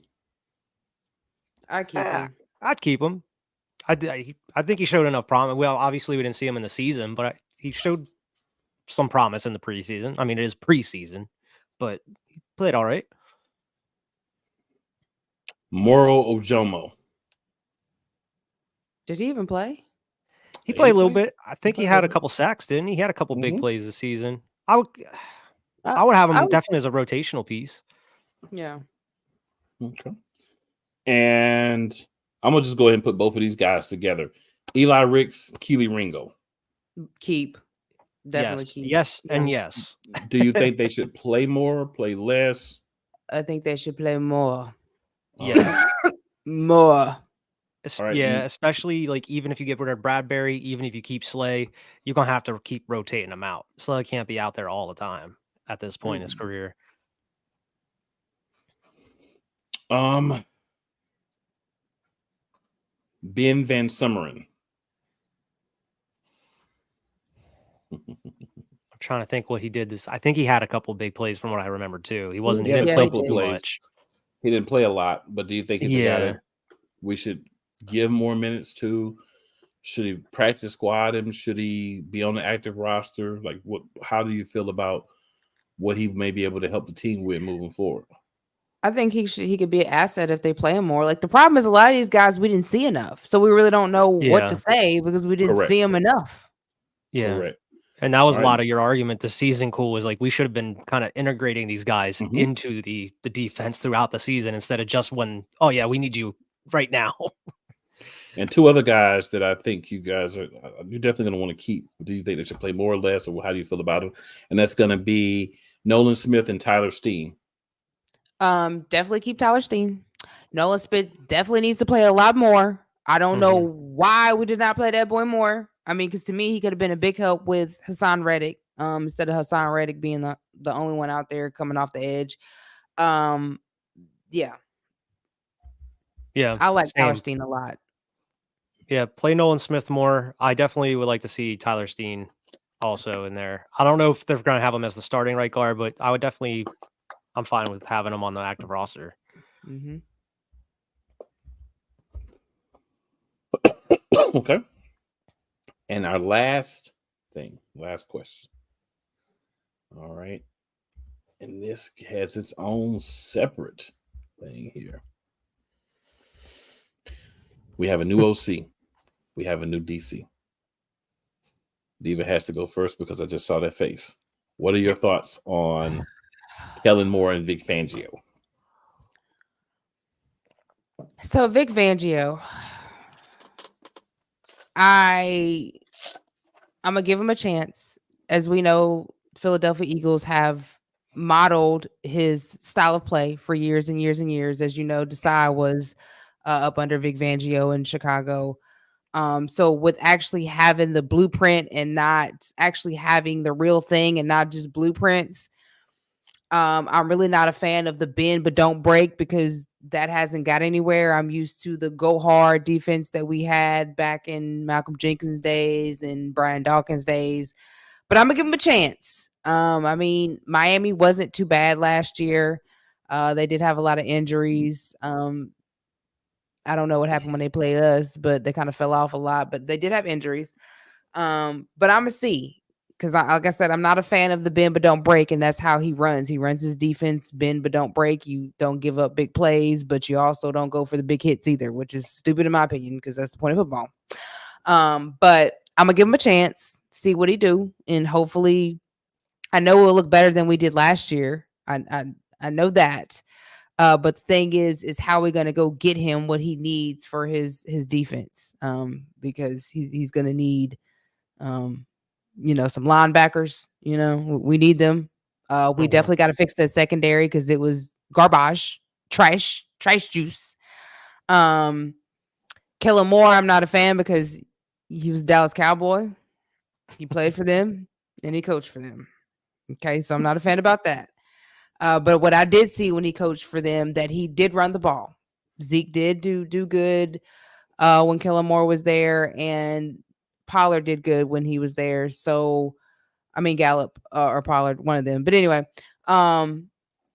I'd keep him. I'd keep him. I think he showed enough promise. Well, obviously we didn't see him in the season, but he showed some promise in the preseason. I mean, it is preseason, but he played all right. Moro Ojomo. Did he even play? He played a little bit. I think he had a couple sacks, didn't he? He had a couple big plays this season. I would have him definitely as a rotational piece. Yeah. Okay. And I'm gonna just go ahead and put both of these guys together. Eli Ricks, Keely Ringo. Keep. Definitely keep. Yes, and yes. Do you think they should play more, play less? I think they should play more. Yeah. More. Right, especially like even if you get rid of Bradbury, even if you keep Slay, you're gonna have to keep rotating them out. Slay can't be out there all the time at this point in his career. Ben Van Summeren. I'm trying to think what he did this. I think he had a couple big plays from what I remember too. He wasn't. He didn't play too much. He didn't play a lot, but do you think he's a guy that we should give more minutes to? Should he practice squad him? Should he be on the active roster? Like, what? How do you feel about what he may be able to help the team with moving forward? I think he could be an asset if they play him more. Like, the problem is a lot of these guys we didn't see enough, so we really don't know what to say because we didn't see them enough. Yeah. Correct. And that was a lot of your argument. The season was like we should have been kind of integrating these guys into the defense throughout the season instead of just when, oh yeah, we need you right now. And two other guys that I think you're definitely going to want to keep. Do you think they should play more or less, or how do you feel about them? And that's going to be Nolan Smith and Tyler Steen. Definitely keep Tyler Steen. Nolan Smith definitely needs to play a lot more. I don't know why we did not play that boy more. I mean, because to me, he could have been a big help with Hassan Reddick, instead of Hassan Reddick being the only one out there coming off the edge. Um, yeah, Yeah, I like Tyler same. Steen a lot. Yeah, play Nolan Smith more. I definitely would like to see Tyler Steen also in there. I don't know if they're going to have him as the starting right guard, but I would definitely. I'm fine with having him on the active roster. Mm-hmm. Okay. And our last question. All right. And this has its own separate thing here. We have a new OC. We have a new DC. Diva has to go first because I just saw that face. What are your thoughts on Kellen Moore and Vic Fangio? So Vic Fangio, I'm gonna give him a chance. As we know, Philadelphia Eagles have modeled his style of play for years and years and years. As you know, Desai was up under Vic Fangio in Chicago. So with actually having the blueprint and not actually having the real thing and not just blueprints, I'm really not a fan of the bend but don't break because that hasn't got anywhere. I'm used to the go hard defense that we had back in Malcolm Jenkins days and Brian Dawkins days. But I'm gonna give him a chance. I mean, Miami wasn't too bad last year. They did have a lot of injuries. I don't know what happened when they played us, but they kind of fell off a lot. But they did have injuries. But I'm gonna see because, like I said, I'm not a fan of the bend but don't break, and that's how he runs. He runs his defense bend but don't break. You don't give up big plays, but you also don't go for the big hits either, which is stupid in my opinion because that's the point of football. But I'm gonna give him a chance, see what he do, and hopefully, I know it'll look better than we did last year. I know that. But the thing is how we're gonna go get him what he needs for his defense. Because he's gonna need some linebackers. We need them. We definitely got to fix that secondary because it was garbage, trash juice. Kellen Moore, I'm not a fan because he was a Dallas Cowboy. He played for them and he coached for them. Okay, so I'm not a fan about that. But what I did see when he coached for them, that he did run the ball. Zeke did do good when Kellen Moore was there, and Pollard did good when he was there. So, I mean Gallup or Pollard, one of them. But anyway, and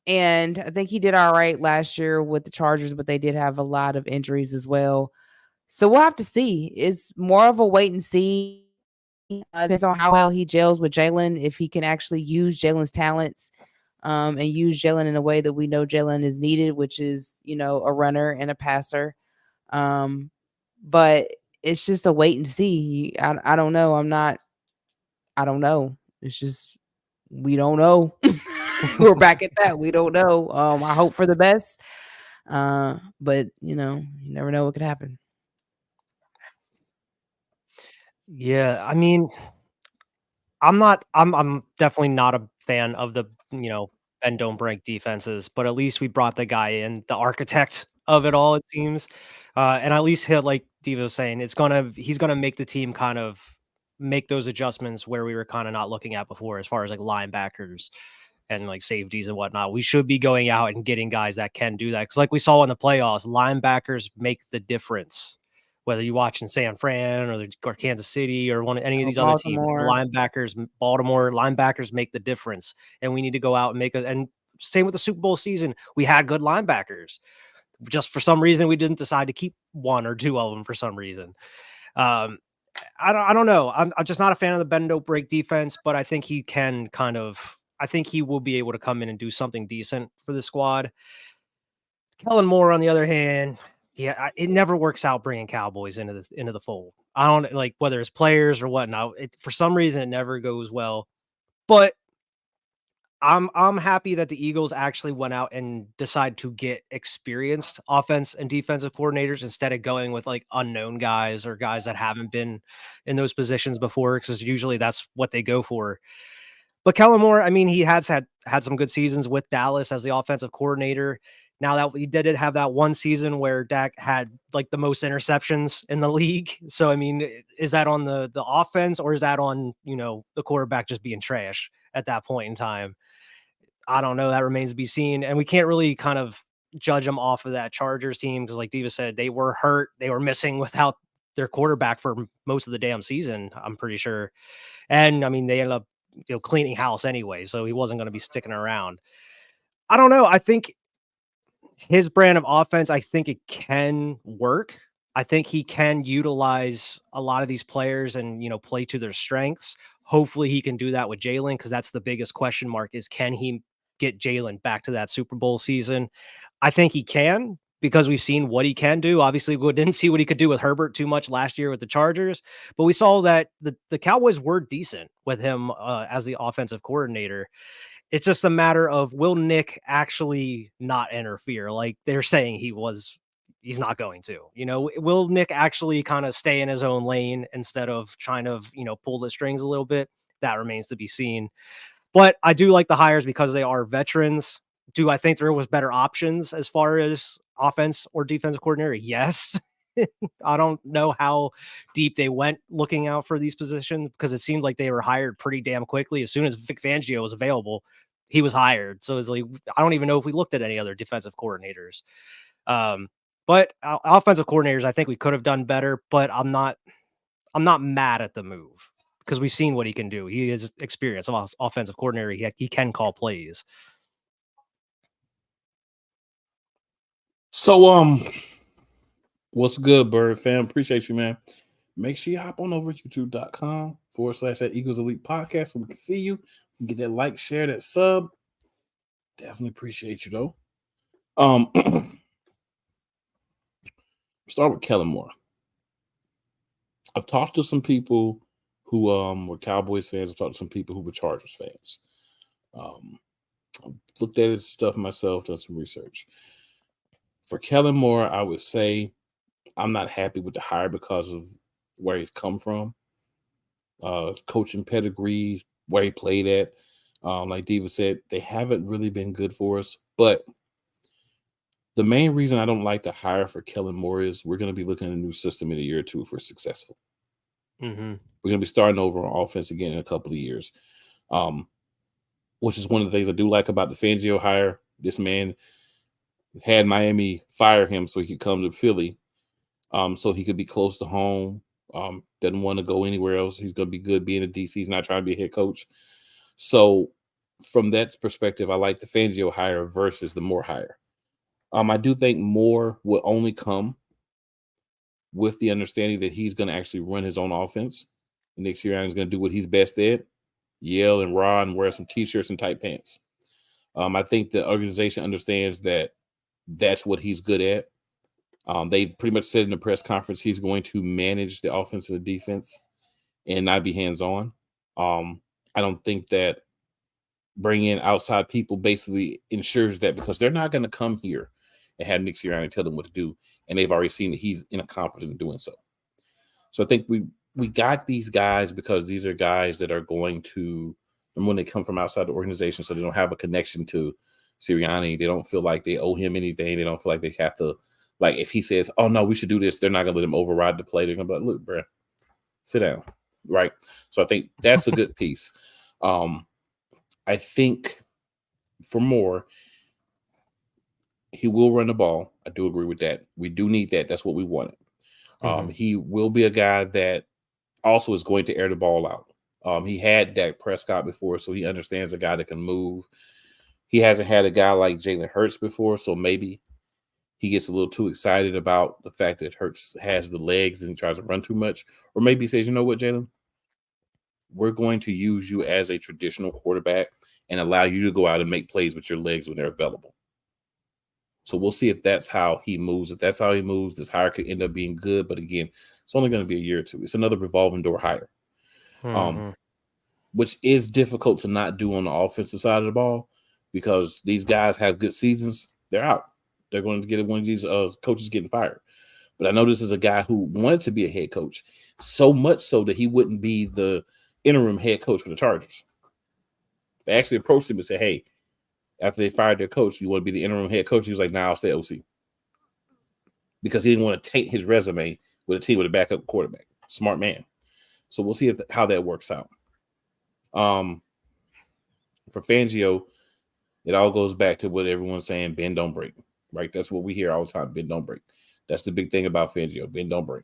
I think he did all right last year with the Chargers, but they did have a lot of injuries as well. So we'll have to see. It's more of a wait and see. Depends on how well he gels with Jalen, if he can actually use Jalen's talents and use Jalen in a way that we know Jalen is needed, which is, a runner and a passer. But it's just a wait and see. I don't know. I don't know. It's just, we don't know. We're back at that. We don't know. I hope for the best. But you never know what could happen. Yeah, I mean, I'm definitely not a fan of the, bend don't break defenses, but at least we brought the guy in, the architect of it all, it seems. And at least he'll, like Diva was saying, he's gonna make the team kind of make those adjustments where we were kind of not looking at before, as far as like linebackers and like safeties and whatnot. We should be going out and getting guys that can do that. Because like we saw in the playoffs, linebackers make the difference. Whether you watch in San Fran or Kansas City or any of these other teams, Baltimore linebackers make the difference, and we need to go out and and same with the Super Bowl season. We had good linebackers. Just for some reason, we didn't decide to keep one or two of them for some reason. I don't know. I'm just not a fan of the bend don't break defense, but I think he can I think he will be able to come in and do something decent for the squad. Kellen Moore, on the other hand, yeah, it never works out bringing Cowboys into the fold. I don't like whether it's players or whatnot. For some reason, it never goes well. But I'm happy that the Eagles actually went out and decided to get experienced offense and defensive coordinators instead of going with like unknown guys or guys that haven't been in those positions before, because usually that's what they go for. But Kellen Moore, I mean, he has had some good seasons with Dallas as the offensive coordinator. Now that we did have that one season where Dak had like the most interceptions in the league. So, I mean, is that on the offense or is that on, the quarterback just being trash at that point in time? I don't know. That remains to be seen. And we can't really kind of judge them off of that Chargers team because, like Diva said, they were hurt. They were missing without their quarterback for most of the damn season, I'm pretty sure. And I mean, they ended up, cleaning house anyway, so he wasn't going to be sticking around. I don't know. I think his brand of offense, I think it can work. I think he can utilize a lot of these players and, play to their strengths. Hopefully he can do that with Jalen because that's the biggest question mark is can he get Jalen back to that Super Bowl season? I think he can because we've seen what he can do. Obviously, we didn't see what he could do with Herbert too much last year with the Chargers, but we saw that the Cowboys were decent with him as the offensive coordinator. It's just a matter of will Nick actually not interfere like they're saying he's not going to. Will Nick actually kind of stay in his own lane instead of trying to, pull the strings a little bit? That remains to be seen. But I do like the hires because they are veterans. Do I think there was better options as far as offense or defensive coordinator? Yes. I don't know how deep they went looking out for these positions because it seemed like they were hired pretty damn quickly. As soon as Vic Fangio was available, he was hired. So it's like, I don't even know if we looked at any other defensive coordinators. But offensive coordinators, I think we could have done better, but I'm not mad at the move because we've seen what he can do. He is experienced offensive coordinator. He can call plays. So, what's good, Bird fam? Appreciate you, man. Make sure you hop on over youtube.com/that Eagles Elite Podcast so we can see you. Get that like, share, that sub. Definitely appreciate you, though. Start with Kellen Moore. I've talked to some people who were Cowboys fans. I've talked to some people who were Chargers fans. I've looked at his stuff myself, done some research. For Kellen Moore, I would say I'm not happy with the hire because of where he's come from. Coaching pedigree, where he played at. Like Diva said, they haven't really been good for us. But the main reason I don't like the hire for Kellen Moore is we're going to be looking at a new system in a year or two if we're successful. Mm-hmm. We're going to be starting over on offense again in a couple of years, which is one of the things I do like about the Fangio hire. This man had Miami fire him so he could come to Philly, so he could be close to home. Doesn't want to go anywhere else. He's going to be good being a DC. He's not trying to be a head coach. So from that perspective, I like the Fangio hire versus the Moore hire. I do think Moore will only come with the understanding that he's going to actually run his own offense. And Nick Sirianni is going to do what he's best at, yell and raw and wear some T-shirts and tight pants. I think the organization understands that that's what he's good at. They pretty much said in the press conference he's going to manage the offense and the defense and not be hands-on. I don't think that bringing in outside people basically ensures that because they're not going to come here and have Nick Sirianni tell them what to do, and they've already seen that he's incompetent in doing so. So I think we got these guys because these are guys that are going to, and when they come from outside the organization, so they don't have a connection to Sirianni, they don't feel like they owe him anything. They don't feel like they have to, like if he says, "Oh no, we should do this," they're not going to let him override the play. They're going to be like, "Look, bro, sit down," right? So I think that's a good piece. I think for Moore, he will run the ball. I do agree with that. We do need that. That's what we wanted. He will be a guy that also is going to air the ball out. He had Dak Prescott before, so he understands a guy that can move. He hasn't had a guy like Jalen Hurts before, so maybe he gets a little too excited about the fact that Hurts has the legs and he tries to run too much. Or maybe he says, you know what, Jalen? We're going to use you as a traditional quarterback and allow you to go out and make plays with your legs when they're available. So we'll see if that's how he moves. If that's how he moves, this hire could end up being good. But again, it's only going to be a year or two. It's another revolving door hire, which is difficult to not do on the offensive side of the ball because these guys have good seasons. They're out. They're going to get one of these coaches getting fired. But I know this is a guy who wanted to be a head coach, so much so that he wouldn't be the interim head coach for the Chargers. They actually approached him and said, hey, after they fired their coach, you want to be the interim head coach? He was like, nah, I'll stay OC. Because he didn't want to taint his resume with a team with a backup quarterback. Smart man. So we'll see how that works out. For Fangio, it all goes back to what everyone's saying, bend, don't break. Right? That's what we hear all the time, bend, don't break. That's the big thing about Fangio, bend, don't break.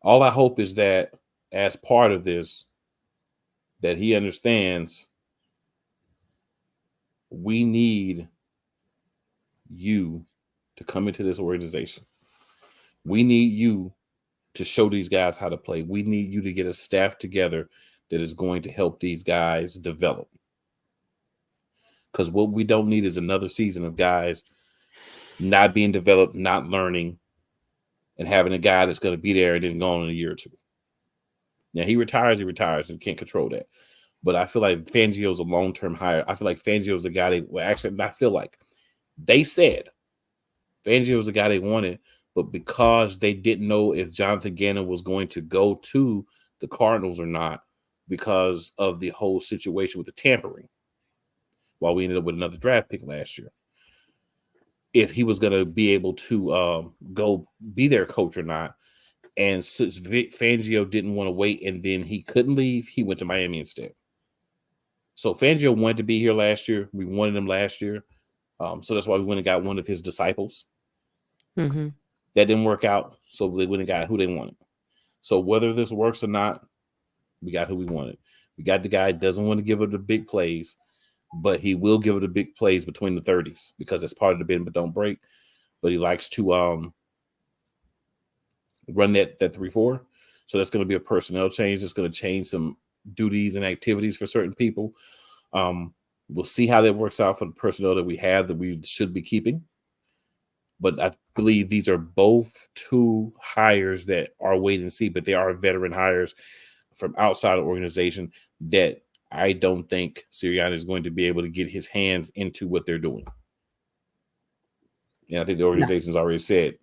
All I hope is that as part of this, that he understands we need you to come into this organization. We need you to show these guys how to play. We need you to get a staff together that is going to help these guys develop. Because what we don't need is another season of guys not being developed, not learning, and having a guy that's going to be there and then gone in a year or two. Now, he retires and can't control that. But I feel like Fangio's a long-term hire. I feel like Fangio's the guy they said Fangio's the guy they wanted, but because they didn't know if Jonathan Gannon was going to go to the Cardinals or not because of the whole situation with the tampering, while we ended up with another draft pick last year, if he was going to be able to go be their coach or not. And since Fangio didn't want to wait and then he couldn't leave, he went to Miami instead. So Fangio wanted to be here last year. We wanted him last year. So that's why we went and got one of his disciples. Mm-hmm. That didn't work out. So they went and got who they wanted. So whether this works or not, we got who we wanted. We got the guy that doesn't want to give her the big plays, but he will give her the big plays between the 30s because that's part of the bend but don't break. But he likes to run that 3-4. So that's going to be a personnel change. It's going to change some duties and activities for certain people. We'll see how that works out for the personnel that we have that we should be keeping. But I believe these are both two hires that are wait and see, but they are veteran hires from outside the organization that I don't think Sirianni is going to be able to get his hands into what they're doing. And I think the organization's already said,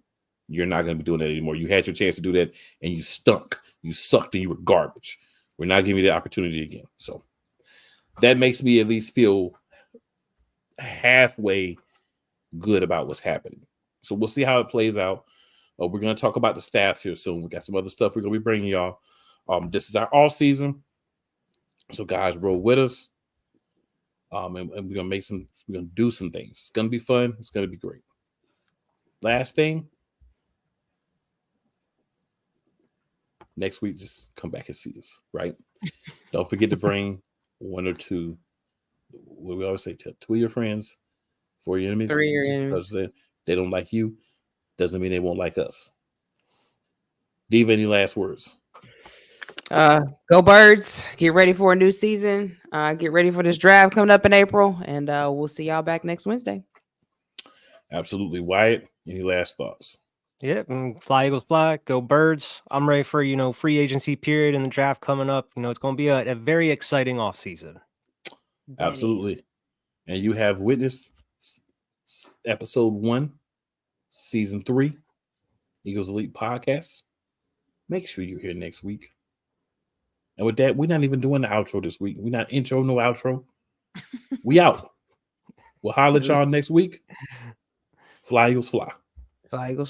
you're not going to be doing that anymore. You had your chance to do that, and you stunk. You sucked, and you were garbage. We're not giving you the opportunity again. So that makes me at least feel halfway good about what's happening. So we'll see how it plays out. We're going to talk about the staffs here soon. We got some other stuff we're going to be bringing y'all. This is our all season. So guys, roll with us. And we're going to do some things. It's going to be fun. It's going to be great. Last thing. Next week, just come back and see us, right? Don't forget to bring one or two. What we always say, two of your friends, 4 your enemies. 3 your enemies. Because they don't like you, doesn't mean they won't like us. Diva, any last words? Go Birds. Get ready for a new season. Get ready for this draft coming up in April. And we'll see y'all back next Wednesday. Absolutely. Wyatt, any last thoughts? Yep, and fly Eagles fly, go Birds. I'm ready for, free agency period and the draft coming up. It's going to be a very exciting offseason. Absolutely. And you have witnessed episode 1, season 3, Eagles Elite Podcast. Make sure you're here next week. And with that, we're not even doing the outro this week. We're not intro, no outro. We out. We'll holler at y'all next week. Fly Eagles fly. Fly Eagles fly.